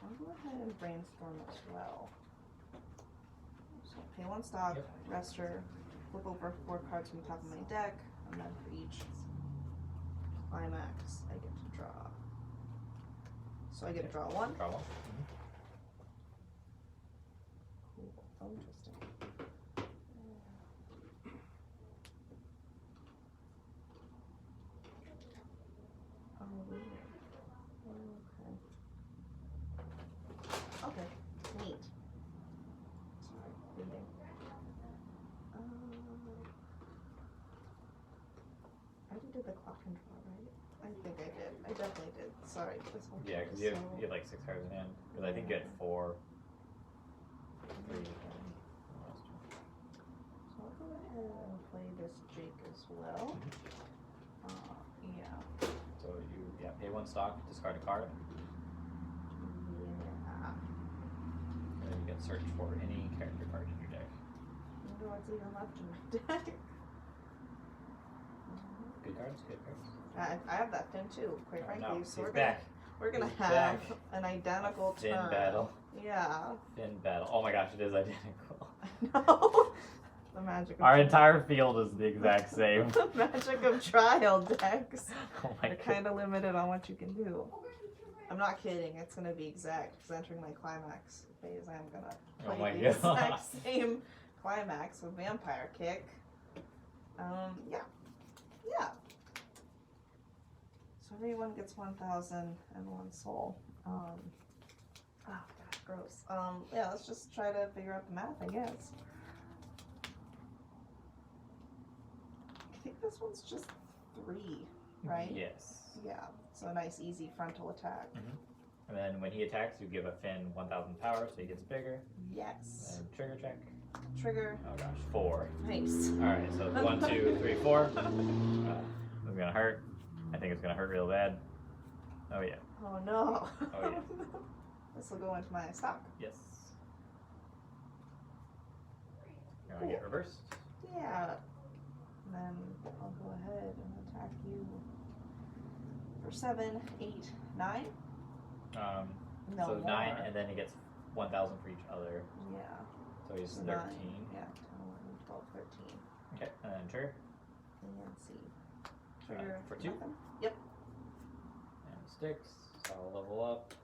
[SPEAKER 2] I'll go ahead and brainstorm as well. So pay 1 stock,
[SPEAKER 1] Yep.
[SPEAKER 2] rest her, flip over 4 cards from the top of my deck, and then for each climax, I get to draw. So I get to draw 1.
[SPEAKER 1] Draw 1.
[SPEAKER 2] Cool. Oh, interesting. Oh, weird. Okay. Okay. Neat. Sorry, reading. I already did the clock control, right? I think I did. I definitely did. Sorry, this whole
[SPEAKER 1] Yeah,
[SPEAKER 2] thing
[SPEAKER 1] because
[SPEAKER 2] is
[SPEAKER 1] you have like 6 cards in hand. Because I think you had 4. 3.
[SPEAKER 2] So I'll go ahead and play this Jake as well. Yeah.
[SPEAKER 1] So you pay 1 stock, discard a card,
[SPEAKER 2] Yeah.
[SPEAKER 1] and then you can search for any character card in your deck.
[SPEAKER 2] I wonder what's even left in my deck.
[SPEAKER 1] Good cards, good cards.
[SPEAKER 2] I have that Finn too, quite
[SPEAKER 1] Oh,
[SPEAKER 2] frankly.
[SPEAKER 1] no,
[SPEAKER 2] So
[SPEAKER 1] he's
[SPEAKER 2] we're
[SPEAKER 1] back.
[SPEAKER 2] gonna
[SPEAKER 1] He's
[SPEAKER 2] have
[SPEAKER 1] back.
[SPEAKER 2] an identical
[SPEAKER 1] Finn
[SPEAKER 2] turn.
[SPEAKER 1] battle.
[SPEAKER 2] Yeah.
[SPEAKER 1] Finn battle. Oh my gosh, it is identical.
[SPEAKER 2] No. The magic of
[SPEAKER 1] Our
[SPEAKER 2] trial.
[SPEAKER 1] entire field is the exact same.
[SPEAKER 2] The magic of trial decks.
[SPEAKER 1] Oh my
[SPEAKER 2] They're
[SPEAKER 1] god.
[SPEAKER 2] kind of limited on what you can do. I'm not kidding. It's gonna be exact because entering my climax phase, I'm gonna
[SPEAKER 1] Oh
[SPEAKER 2] play
[SPEAKER 1] my
[SPEAKER 2] the
[SPEAKER 1] god.
[SPEAKER 2] exact same climax with vampire kick. Yeah. So everyone gets 1,001 soul. Oh god, gross. Yeah, let's just try to figure out the math, I guess. I think this one's just 3, right?
[SPEAKER 1] Yes.
[SPEAKER 2] Yeah, so a nice easy frontal attack.
[SPEAKER 1] And then when he attacks, you give a Finn 1,000 power, so he gets bigger.
[SPEAKER 2] Yes.
[SPEAKER 1] And trigger check.
[SPEAKER 2] Trigger.
[SPEAKER 1] Oh gosh, 4.
[SPEAKER 2] Nice.
[SPEAKER 1] Alright, so 1, 2, 3, 4. It's gonna hurt. I think it's gonna hurt real bad. Oh yeah.
[SPEAKER 2] Oh no.
[SPEAKER 1] Oh, yeah.
[SPEAKER 2] This will go into my stock.
[SPEAKER 1] Yes. You're gonna get reversed.
[SPEAKER 2] Yeah. And then I'll go ahead and attack you for 7, 8, 9. No
[SPEAKER 1] So
[SPEAKER 2] more.
[SPEAKER 1] 9, and then he gets 1,000 for each other.
[SPEAKER 2] Yeah.
[SPEAKER 1] So he's
[SPEAKER 2] So
[SPEAKER 1] 13.
[SPEAKER 2] 9, yeah, 10, 11, 12, 13.
[SPEAKER 1] Okay, and then trigger.
[SPEAKER 2] And see. Trigger.
[SPEAKER 1] For 2.
[SPEAKER 2] Nothing. Yep.
[SPEAKER 1] And it sticks. So I'll level up.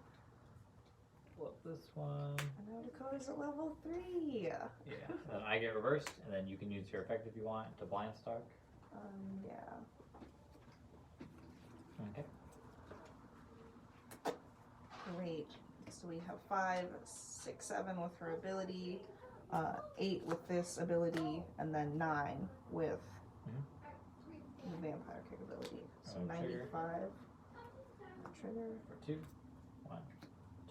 [SPEAKER 1] Flip this one.
[SPEAKER 2] And now Dakota's at level 3.
[SPEAKER 1] Yeah. And then I get reversed, and then you can use your effect if you want to blind stock.
[SPEAKER 2] Yeah.
[SPEAKER 1] Okay.
[SPEAKER 2] Great. So we have 5, 6, 7 with her ability, 8 with this ability, and then 9 with the vampire kick ability. So
[SPEAKER 1] And then trigger.
[SPEAKER 2] 95. Trigger.
[SPEAKER 1] For 2. 1,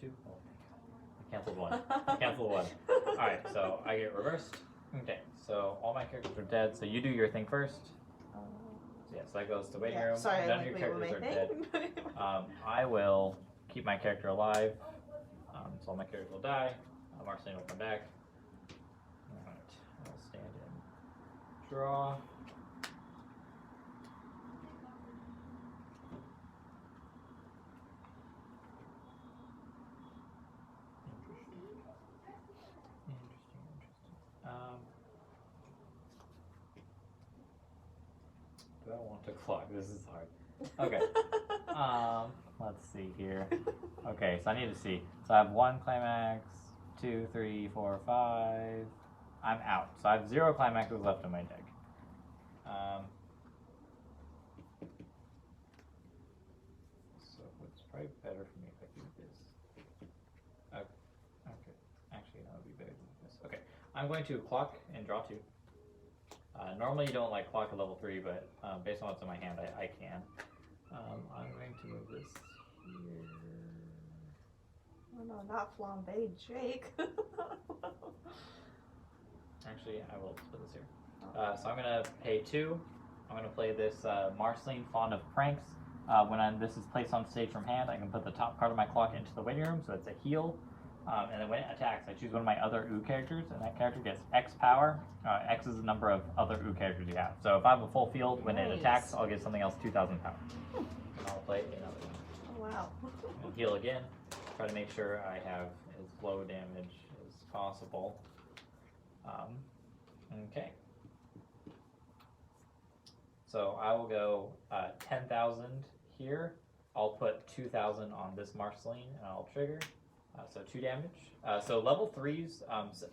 [SPEAKER 1] 2. Oh my god. I canceled 1. I canceled 1. Alright, so I get reversed. Okay, so all my characters are dead, so you do your thing first. So yeah, so that goes to waiting
[SPEAKER 2] Yeah,
[SPEAKER 1] room.
[SPEAKER 2] sorry,
[SPEAKER 1] None
[SPEAKER 2] I'm
[SPEAKER 1] of your
[SPEAKER 2] like, wait,
[SPEAKER 1] characters
[SPEAKER 2] what
[SPEAKER 1] are
[SPEAKER 2] am I
[SPEAKER 1] dead.
[SPEAKER 2] thinking?
[SPEAKER 1] I will keep my character alive. So all my characters will die. Marceline will come back. Alright, I'll stand in. Draw. Interesting. Do I want to clock? This is hard. Okay. Let's see here. Okay, so I need to see. So I have 1 climax, 2, 3, 4, 5. I'm out. So I have 0 climaxes left in my deck. So it's probably better for me if I do this. Okay. Actually, that would be better than this. Okay. I'm going to clock and draw 2. Normally you don't like clock at level 3, but based on what's in my hand, I can. I'm going to move this here.
[SPEAKER 2] Oh no, not flambe, Jake.
[SPEAKER 1] Actually, I will put this here. So I'm going to pay 2. I'm going to play this Marceline, Fond of Pranks. When this is placed on stage from hand, I can put the top card of my clock into the waiting room, so it's a heal. And then when it attacks, I choose one of my other OO characters, and that character gets X power. X is the number of other OO characters you have. So if I have a full field, when it attacks, I'll get something else 2,000 power. And I'll play another one.
[SPEAKER 2] Oh wow.
[SPEAKER 1] And heal again. Try to make sure I have as low damage as possible. Okay. So I will go 10,000 here. I'll put 2,000 on this Marceline, and I'll trigger. So 2 damage. So level 3s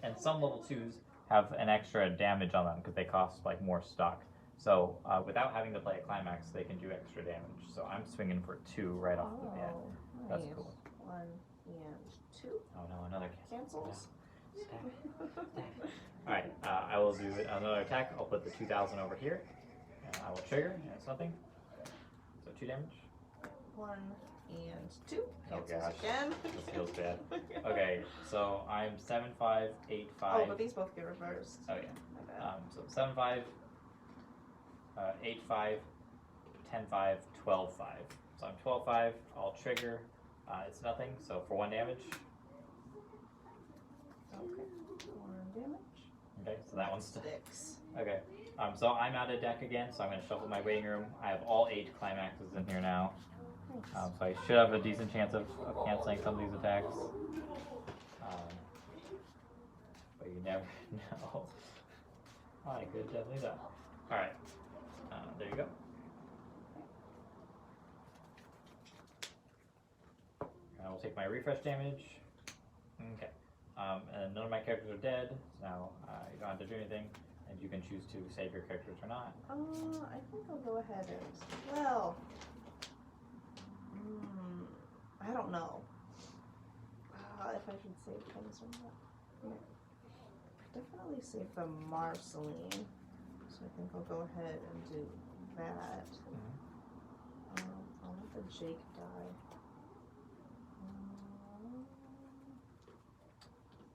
[SPEAKER 1] and some level 2s have an extra damage on them because they cost like more stock. So without having to play a climax, they can do extra damage. So I'm swinging for 2 right off the bat. That's
[SPEAKER 2] nice.
[SPEAKER 1] cool.
[SPEAKER 2] 1 and 2.
[SPEAKER 1] Oh no, another
[SPEAKER 2] Cancels.
[SPEAKER 1] No. Alright, I will do another attack. I'll put the 2,000 over here. And I will trigger, and it's nothing. So 2 damage.
[SPEAKER 2] 1 and 2.
[SPEAKER 1] Oh
[SPEAKER 2] Cancels
[SPEAKER 1] gosh.
[SPEAKER 2] again.
[SPEAKER 1] This feels bad. Okay, so I'm 7, 5, 8, 5.
[SPEAKER 2] Oh, but these both get reversed.
[SPEAKER 1] Oh yeah.
[SPEAKER 2] My bad.
[SPEAKER 1] So 7, 5, 8, 5, 10, 5, 12, 5. So I'm 12, 5. I'll trigger. It's nothing. So for 1 damage.
[SPEAKER 2] Okay. 1 damage.
[SPEAKER 1] Okay, so that one's
[SPEAKER 2] sticks.
[SPEAKER 1] Okay. So I'm out of deck again. So I'm going to shuffle my waiting room. I have all 8 climaxes in here now.
[SPEAKER 2] Nice.
[SPEAKER 1] So I should have a decent chance of canceling some of these attacks. But you never know. I could have definitely done. Alright. There you go. I will take my refresh damage. Okay. And none of my characters are dead. So now you don't have to do anything. And you can choose to save your characters or not.
[SPEAKER 2] I think I'll go ahead and, well, I don't know if I should save things or not. Yeah. Definitely save the Marceline, so I think I'll go ahead and do that. I'll let the Jake die.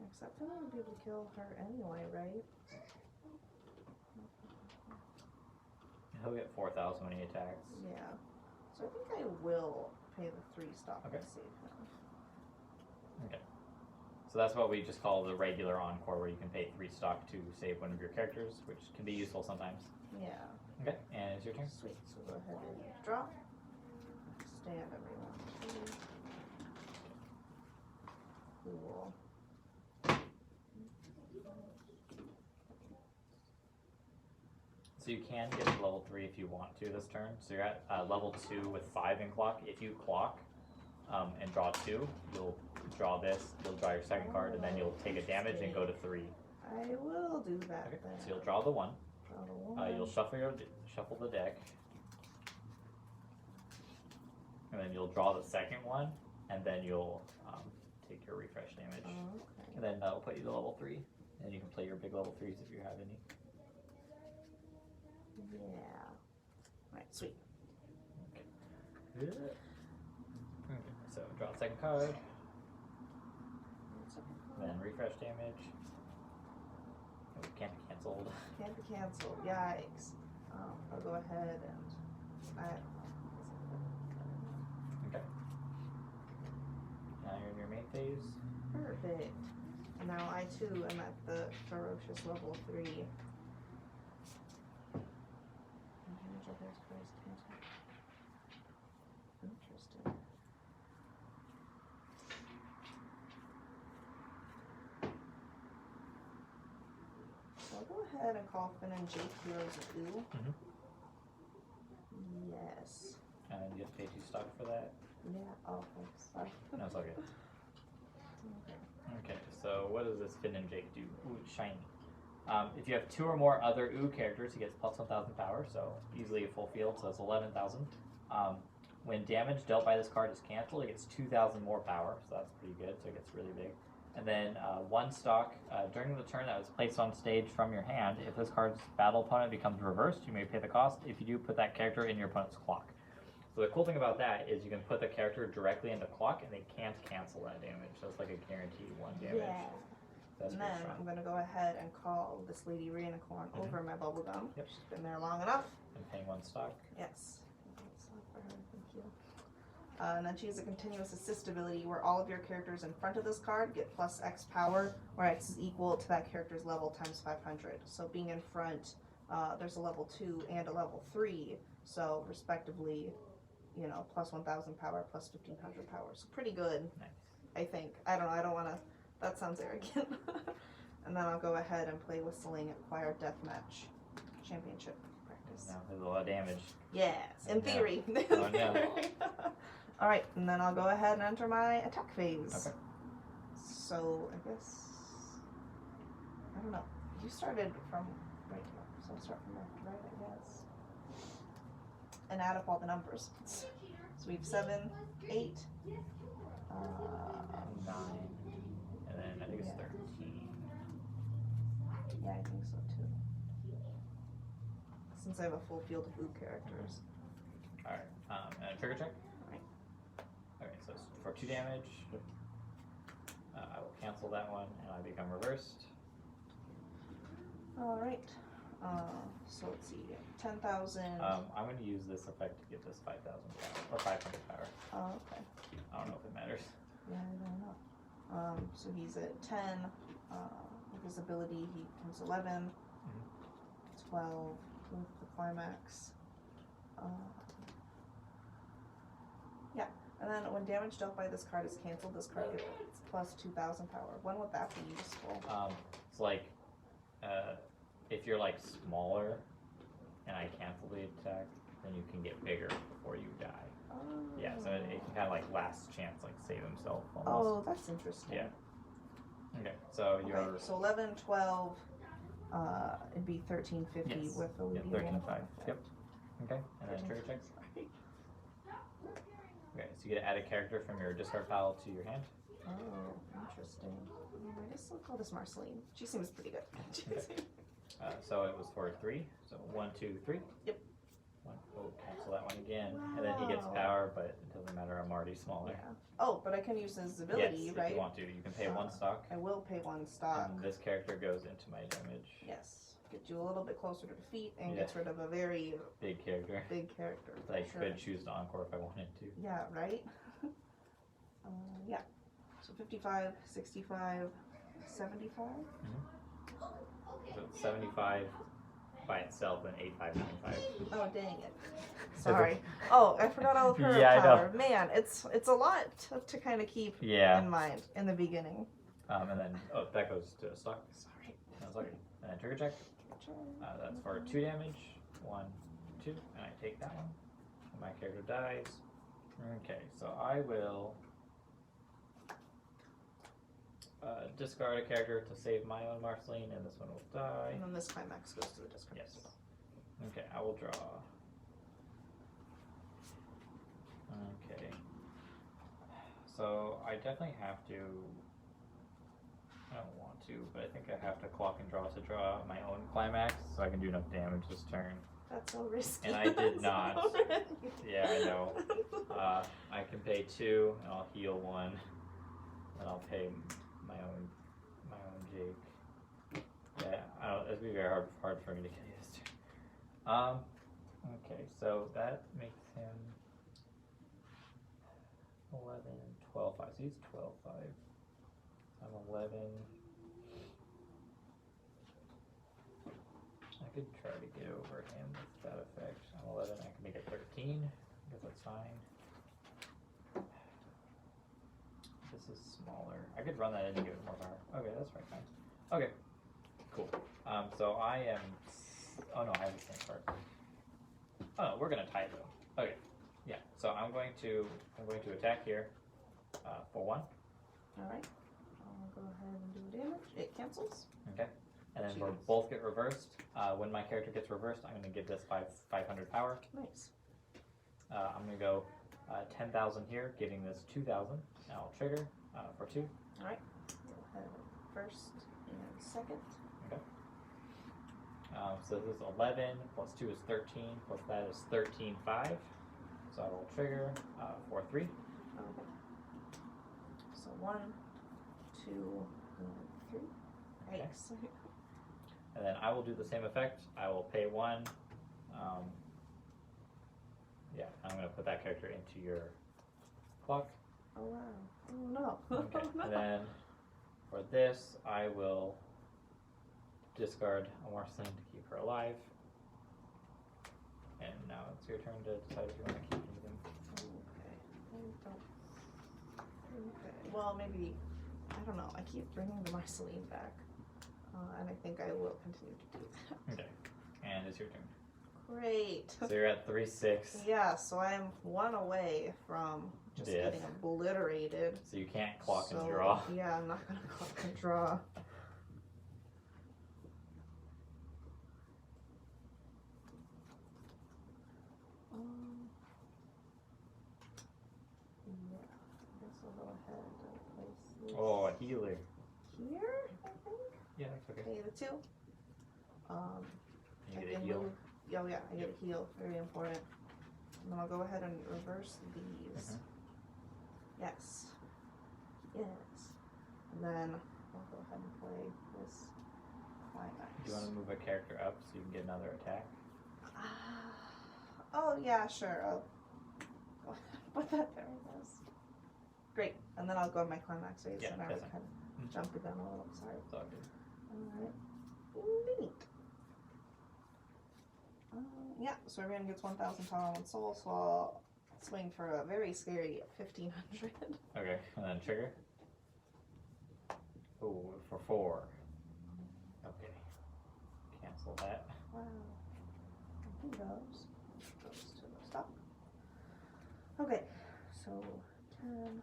[SPEAKER 2] Except I won't be able to kill her anyway, right?
[SPEAKER 1] He'll get 4,000 when he attacks.
[SPEAKER 2] Yeah. So I think I will pay the 3 stock
[SPEAKER 1] Okay.
[SPEAKER 2] to save him.
[SPEAKER 1] Okay. So that's what we just call the regular encore, where you can pay 3 stock to save one of your characters, which can be useful sometimes.
[SPEAKER 2] Yeah.
[SPEAKER 1] Okay, and it's your turn.
[SPEAKER 2] Sweet. So go ahead and draw. Stand everyone. Cool.
[SPEAKER 1] So you can get to level 3 if you want to this turn. So you're at level 2 with 5 in clock. If you clock and draw 2, you'll draw this, you'll draw your second card, and then you'll take a damage and go to 3.
[SPEAKER 2] I will do that
[SPEAKER 1] Okay,
[SPEAKER 2] then.
[SPEAKER 1] so you'll draw the 1.
[SPEAKER 2] Draw the 1.
[SPEAKER 1] You'll shuffle the deck. And then you'll draw the second one, and then you'll take your refresh damage.
[SPEAKER 2] Okay.
[SPEAKER 1] And then that'll put you to level 3. And you can play your big level 3s if you have any.
[SPEAKER 2] Yeah. Alright, sweet.
[SPEAKER 1] Okay, so draw a second card, then refresh damage. Oh, can't be cancelled.
[SPEAKER 2] Can't be canceled. Yikes. I'll go ahead and
[SPEAKER 1] Okay. Now you're in your main phase.
[SPEAKER 2] perfect. And now I too am at the ferocious level 3. Interesting. So I'll go ahead and call Finn and Jake Heroes of Ooh.
[SPEAKER 1] Mhm.
[SPEAKER 2] Yes.
[SPEAKER 1] And you have to pay 2 stock for that.
[SPEAKER 2] Yeah. Oh, thanks. Sorry.
[SPEAKER 1] No, it's all good.
[SPEAKER 2] Okay.
[SPEAKER 1] Okay, so what does this Finn and Jake do? Ooh, it's shiny. If you have 2 or more other Ooh characters, he gets plus 1,000 power, so easily a full field, so that's 11,000. When damage dealt by this card is canceled, it gets 2,000 more power, so that's pretty good, so it gets really big. And then 1 stock during the turn that was placed on stage from your hand, if this card's battle opponent becomes reversed, you may pay the cost. If you do, put that character in your opponent's clock. So the cool thing about that is you can put the character directly into clock and they can't cancel that damage. So it's like a guaranteed 1 damage.
[SPEAKER 2] Yeah.
[SPEAKER 1] That's
[SPEAKER 2] And
[SPEAKER 1] pretty
[SPEAKER 2] then
[SPEAKER 1] strong.
[SPEAKER 2] I'm gonna go ahead and call this lady Reunicorn
[SPEAKER 1] Mhm.
[SPEAKER 2] over my bubblegum.
[SPEAKER 1] Yep.
[SPEAKER 2] She's been there long enough.
[SPEAKER 1] And paying 1 stock.
[SPEAKER 2] Yes. For her, thank you. And then she has a continuous assist ability where all of your characters in front of this card get plus X power, where X is equal to that character's level times 500. So being in front, there's a level 2 and a level 3, so respectively, you know, plus 1,000 power, plus 1,500 power. So pretty good,
[SPEAKER 1] Nice.
[SPEAKER 2] I think. I don't know, I don't want to, that sounds arrogant. And then I'll go ahead and play Whistling Acquire Deathmatch Championship practice.
[SPEAKER 1] Now there's a lot of damage.
[SPEAKER 2] Yes, in
[SPEAKER 1] Oh, no.
[SPEAKER 2] theory.
[SPEAKER 1] Oh, no.
[SPEAKER 2] Alright, and then I'll go ahead and enter my attack phase.
[SPEAKER 1] Okay.
[SPEAKER 2] So, I guess. I don't know. You started from right here, so I'll start from left to right, I guess. And add up all the numbers. So we have 7, 8.
[SPEAKER 1] 9. And then I think it's
[SPEAKER 2] Yeah.
[SPEAKER 1] 13.
[SPEAKER 2] Yeah, I think so too. Since I have a full field of Ooh characters.
[SPEAKER 1] Alright. And a trigger check?
[SPEAKER 2] Right.
[SPEAKER 1] Okay, so it's for 2 damage. I will cancel that one and I become reversed.
[SPEAKER 2] Alright. So let's see. 10,000.
[SPEAKER 1] I'm going to use this effect to get this 5,000 power, or 500 power.
[SPEAKER 2] Oh, okay.
[SPEAKER 1] I don't know if it matters.
[SPEAKER 2] Yeah, I don't know. So he's at 10. With his ability, he becomes 11. 12 with the climax. Yeah, and then when damage dealt by this card is canceled, this card gets plus 2,000 power. When would that be useful?
[SPEAKER 1] It's like, if you're like smaller and I cancel the attack, then you can get bigger before you die.
[SPEAKER 2] Oh.
[SPEAKER 1] Yeah, so it can kind of like last chance, like save himself almost.
[SPEAKER 2] Oh, that's interesting.
[SPEAKER 1] Yeah. Okay, so you're.
[SPEAKER 2] Okay, so 11, 12, it'd be 1350
[SPEAKER 1] Yes.
[SPEAKER 2] with the
[SPEAKER 1] Yep,
[SPEAKER 2] leading
[SPEAKER 1] 13 and
[SPEAKER 2] one.
[SPEAKER 1] 5. Yep. Okay, and then trigger check.
[SPEAKER 2] Sorry.
[SPEAKER 1] Okay, so you get to add a character from your discard pile to your hand.
[SPEAKER 2] Oh, interesting. I guess I'll call this Marceline. She seems pretty good.
[SPEAKER 1] So it was for 3. So 1, 2, 3.
[SPEAKER 2] Yep.
[SPEAKER 1] 1. Oh, cancel that one again, and then he gets
[SPEAKER 2] Wow.
[SPEAKER 1] power, but it doesn't matter. I'm already smaller.
[SPEAKER 2] Yeah. Oh, but I can use his ability,
[SPEAKER 1] Yes,
[SPEAKER 2] right?
[SPEAKER 1] if you want to, you can pay 1 stock,
[SPEAKER 2] I will pay 1 stock.
[SPEAKER 1] and this character goes into my damage.
[SPEAKER 2] Yes. Get you a little bit closer to defeat and
[SPEAKER 1] Yeah.
[SPEAKER 2] gets rid of a very
[SPEAKER 1] Big character.
[SPEAKER 2] big character.
[SPEAKER 1] That I
[SPEAKER 2] for sure.
[SPEAKER 1] could choose to encore if I wanted to.
[SPEAKER 2] Yeah, right? Yeah. So 55, 65, 75?
[SPEAKER 1] So it's 75 by itself and 8595.
[SPEAKER 2] Oh, dang it. Sorry. Oh, I forgot all of her
[SPEAKER 1] Yeah, I know.
[SPEAKER 2] power. Man, it's a lot to kind of keep
[SPEAKER 1] Yeah.
[SPEAKER 2] in mind in the beginning.
[SPEAKER 1] And then that goes to a stock.
[SPEAKER 2] Sorry.
[SPEAKER 1] That's okay. And then trigger check. That's for 2 damage. 1, 2, and I take that one. And my character dies. Okay, so I will discard a character to save my own Marceline, and this one will die.
[SPEAKER 2] And then this climax goes to the discard.
[SPEAKER 1] Yes. Okay, I will draw. Okay. So I definitely have to. I don't want to, but I think I have to clock and draw to draw my own climax, so I can do enough damage this turn.
[SPEAKER 2] That's so risky.
[SPEAKER 1] And I did
[SPEAKER 2] That's
[SPEAKER 1] not.
[SPEAKER 2] so risky.
[SPEAKER 1] Yeah, I know. I can pay 2, and I'll heal 1, and I'll pay my own Jake. Yeah, I don't. It'd be very hard for me to get used to. Okay, so that makes him 11, 12, 5. So he's 12, 5. I'm 11. I could try to get over him with that effect. I'm 11. I can make it 13. I guess that's fine. This is smaller. I could run that in and give it more power. Okay, that's fine. Okay, cool. So I am. Oh no, I have the same card. Oh no, we're gonna tie though. Okay, yeah. So I'm going to attack here for 1.
[SPEAKER 2] Alright. I'll go ahead and do damage. It cancels.
[SPEAKER 1] Okay. And then we'll
[SPEAKER 2] Jeez.
[SPEAKER 1] both get reversed. When my character gets reversed, I'm going to give this 500 power.
[SPEAKER 2] Nice.
[SPEAKER 1] I'm going to go 10,000 here, giving this 2,000. And I'll trigger for 2.
[SPEAKER 2] Alright. Go ahead first and second.
[SPEAKER 1] Okay. So this is 11 plus 2 is 13 plus that is 13,5. So I will trigger for 3.
[SPEAKER 2] Okay. So 1, 2, and 3.
[SPEAKER 1] Okay.
[SPEAKER 2] Yikes.
[SPEAKER 1] And then I will do the same effect. I will pay 1. Yeah, I'm going to put that character into your clock.
[SPEAKER 2] Oh wow. Oh no.
[SPEAKER 1] Okay.
[SPEAKER 2] Oh, no.
[SPEAKER 1] And then for this, I will discard a Marceline to keep her alive. And now it's your turn to decide if you want to keep anything.
[SPEAKER 2] Okay. Well, maybe, I don't know. I keep bringing the Marceline back. And I think I will continue to do that.
[SPEAKER 1] Okay. And it's your turn.
[SPEAKER 2] Great.
[SPEAKER 1] So you're at 3/6.
[SPEAKER 2] Yeah, so I'm 1 away from just
[SPEAKER 1] Death.
[SPEAKER 2] getting obliterated.
[SPEAKER 1] So you can't clock and
[SPEAKER 2] So,
[SPEAKER 1] draw.
[SPEAKER 2] Yeah, I'm not gonna clock and draw. Yeah, I guess I'll go ahead and place this
[SPEAKER 1] Oh, a healer.
[SPEAKER 2] here, I think.
[SPEAKER 1] Yeah, that's okay.
[SPEAKER 2] Pay the 2.
[SPEAKER 1] You
[SPEAKER 2] I
[SPEAKER 1] get a
[SPEAKER 2] can
[SPEAKER 1] heal.
[SPEAKER 2] move. Oh yeah, I get a heal. Very important. And then I'll go ahead and reverse these.
[SPEAKER 1] Mhm.
[SPEAKER 2] Yes. Yes. And then I'll go ahead and play this climax.
[SPEAKER 1] Do you want to move a character up so you can get another attack?
[SPEAKER 2] Oh yeah, sure. I'll go ahead and put that there, I guess. Great. And then I'll go on my climax phase
[SPEAKER 1] Yeah,
[SPEAKER 2] and I
[SPEAKER 1] that's
[SPEAKER 2] would
[SPEAKER 1] fine.
[SPEAKER 2] kind of jump the gun a little. Sorry.
[SPEAKER 1] It's all good.
[SPEAKER 2] Alright. Neat. Yeah, so everyone gets 1,000 power on 1 soul, so I'll swing for a very scary 1,500.
[SPEAKER 1] Okay, and then trigger. Ooh, for 4. Okay. Cancel that.
[SPEAKER 2] Wow. He goes to the stop. Okay, so 10, 11,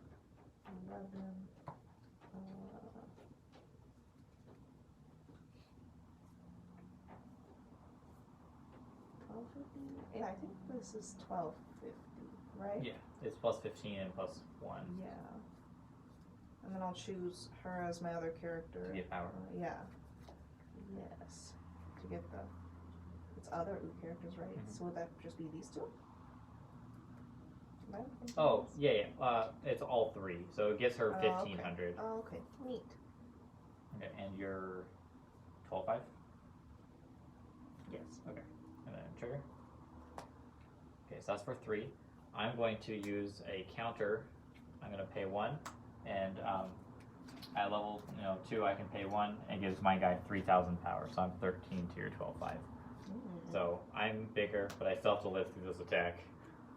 [SPEAKER 2] 1250? Yeah, I think this is 1250, right?
[SPEAKER 1] Yeah, it's plus 15 and plus 1
[SPEAKER 2] Yeah. And then I'll choose her as my other character.
[SPEAKER 1] to get power.
[SPEAKER 2] Yeah. Yes. To get the it's other characters, right?
[SPEAKER 1] Mhm.
[SPEAKER 2] So would that just be these 2? Am I thinking
[SPEAKER 1] Oh,
[SPEAKER 2] this?
[SPEAKER 1] yeah. It's all 3, so it gets her
[SPEAKER 2] Oh, okay.
[SPEAKER 1] 1,500.
[SPEAKER 2] Oh, okay. Neat.
[SPEAKER 1] Okay, and you're 12/5.
[SPEAKER 2] Yes.
[SPEAKER 1] Okay, and then trigger. Okay, so that's for 3. I'm going to use a counter. I'm going to pay 1, and at level 2, I can pay 1, and it gives my guy 3,000 power. So I'm 13 to your 12/5.
[SPEAKER 2] Mm.
[SPEAKER 1] So I'm bigger, but I still have to live through this attack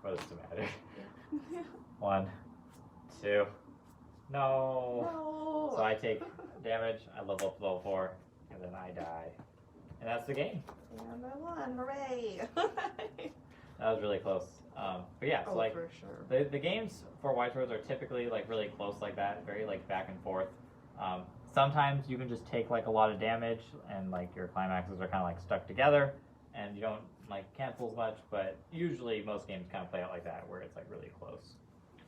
[SPEAKER 1] for this to matter.
[SPEAKER 2] Yeah.
[SPEAKER 1] 1, 2. No.
[SPEAKER 2] No.
[SPEAKER 1] So I take damage. I level up to level 4, and then I die, and that's the game.
[SPEAKER 2] And I won. Hooray.
[SPEAKER 1] That was really close. But yeah, so
[SPEAKER 2] Oh,
[SPEAKER 1] like
[SPEAKER 2] for sure.
[SPEAKER 1] the games for Weiss Schwarz are typically like really close like that, very like back and forth. Sometimes you can just take like a lot of damage and like your climaxes are kind of like stuck together and you don't like cancel as much, but usually most games kind of play out like that where it's like really close.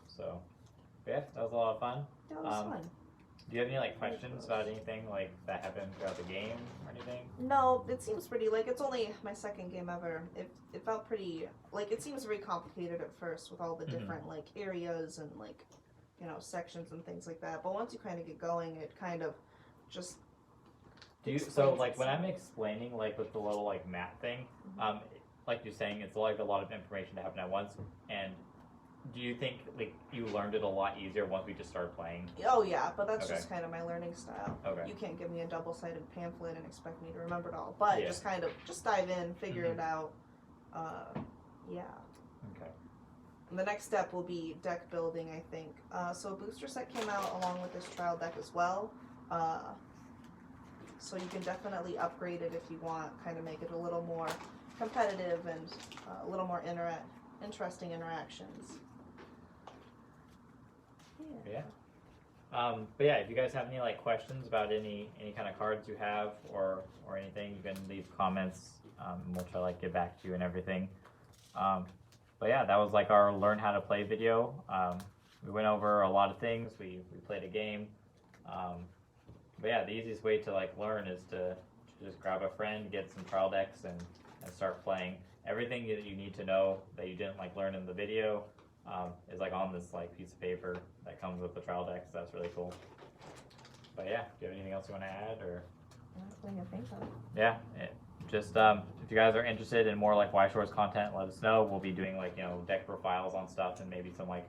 [SPEAKER 1] So yeah, that was a lot of fun.
[SPEAKER 2] That was
[SPEAKER 1] Um,
[SPEAKER 2] fun.
[SPEAKER 1] Do you have any like questions about anything like that happened throughout the game or anything?
[SPEAKER 2] No, it seems pretty, like, it's only my second game ever. It felt pretty, like, it seems very complicated at first with all the different, like, areas and, like, you know, sections and things like that. But once you kind of get going, it kind of just
[SPEAKER 1] Do you, so
[SPEAKER 2] explains
[SPEAKER 1] like when
[SPEAKER 2] itself.
[SPEAKER 1] I'm explaining like with the little like map thing, like you're saying, it's like a lot of information to happen at once. And do you think like you learned it a lot easier once we just started playing?
[SPEAKER 2] Oh yeah, but that's
[SPEAKER 1] Okay.
[SPEAKER 2] just kind of my learning style.
[SPEAKER 1] Okay.
[SPEAKER 2] You can't give me a double-sided pamphlet and expect me to remember it all. But
[SPEAKER 1] Yeah.
[SPEAKER 2] just kind of just dive in, figure it out. Yeah.
[SPEAKER 1] Okay.
[SPEAKER 2] And the next step will be deck building, I think. So a booster set came out along with this trial deck as well. So you can definitely upgrade it if you want, kind of make it a little more competitive and a little more interesting interactions.
[SPEAKER 1] Yeah. But yeah, if you guys have any like questions about any kind of cards you have or anything, you can leave comments. And we'll try to like get back to you and everything. But yeah, that was like our learn how to play video. We went over a lot of things. We played a game. But yeah, the easiest way to like learn is to just grab a friend, get some trial decks, and start playing. Everything that you need to know that you didn't like learn in the video is like on this like piece of paper that comes with the trial decks. That's really cool. But yeah, do you have anything else you want to add or?
[SPEAKER 2] Nothing I think of.
[SPEAKER 1] Yeah, just if you guys are interested in more like Weiss Schwarz content, let us know. We'll be doing like deck profiles on stuff and maybe some like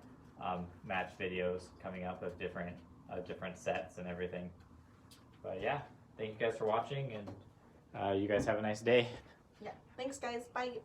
[SPEAKER 1] match videos coming up of different sets and everything. But yeah, thank you guys for watching, and you guys have a nice day.
[SPEAKER 2] Yeah. Thanks, guys. Bye.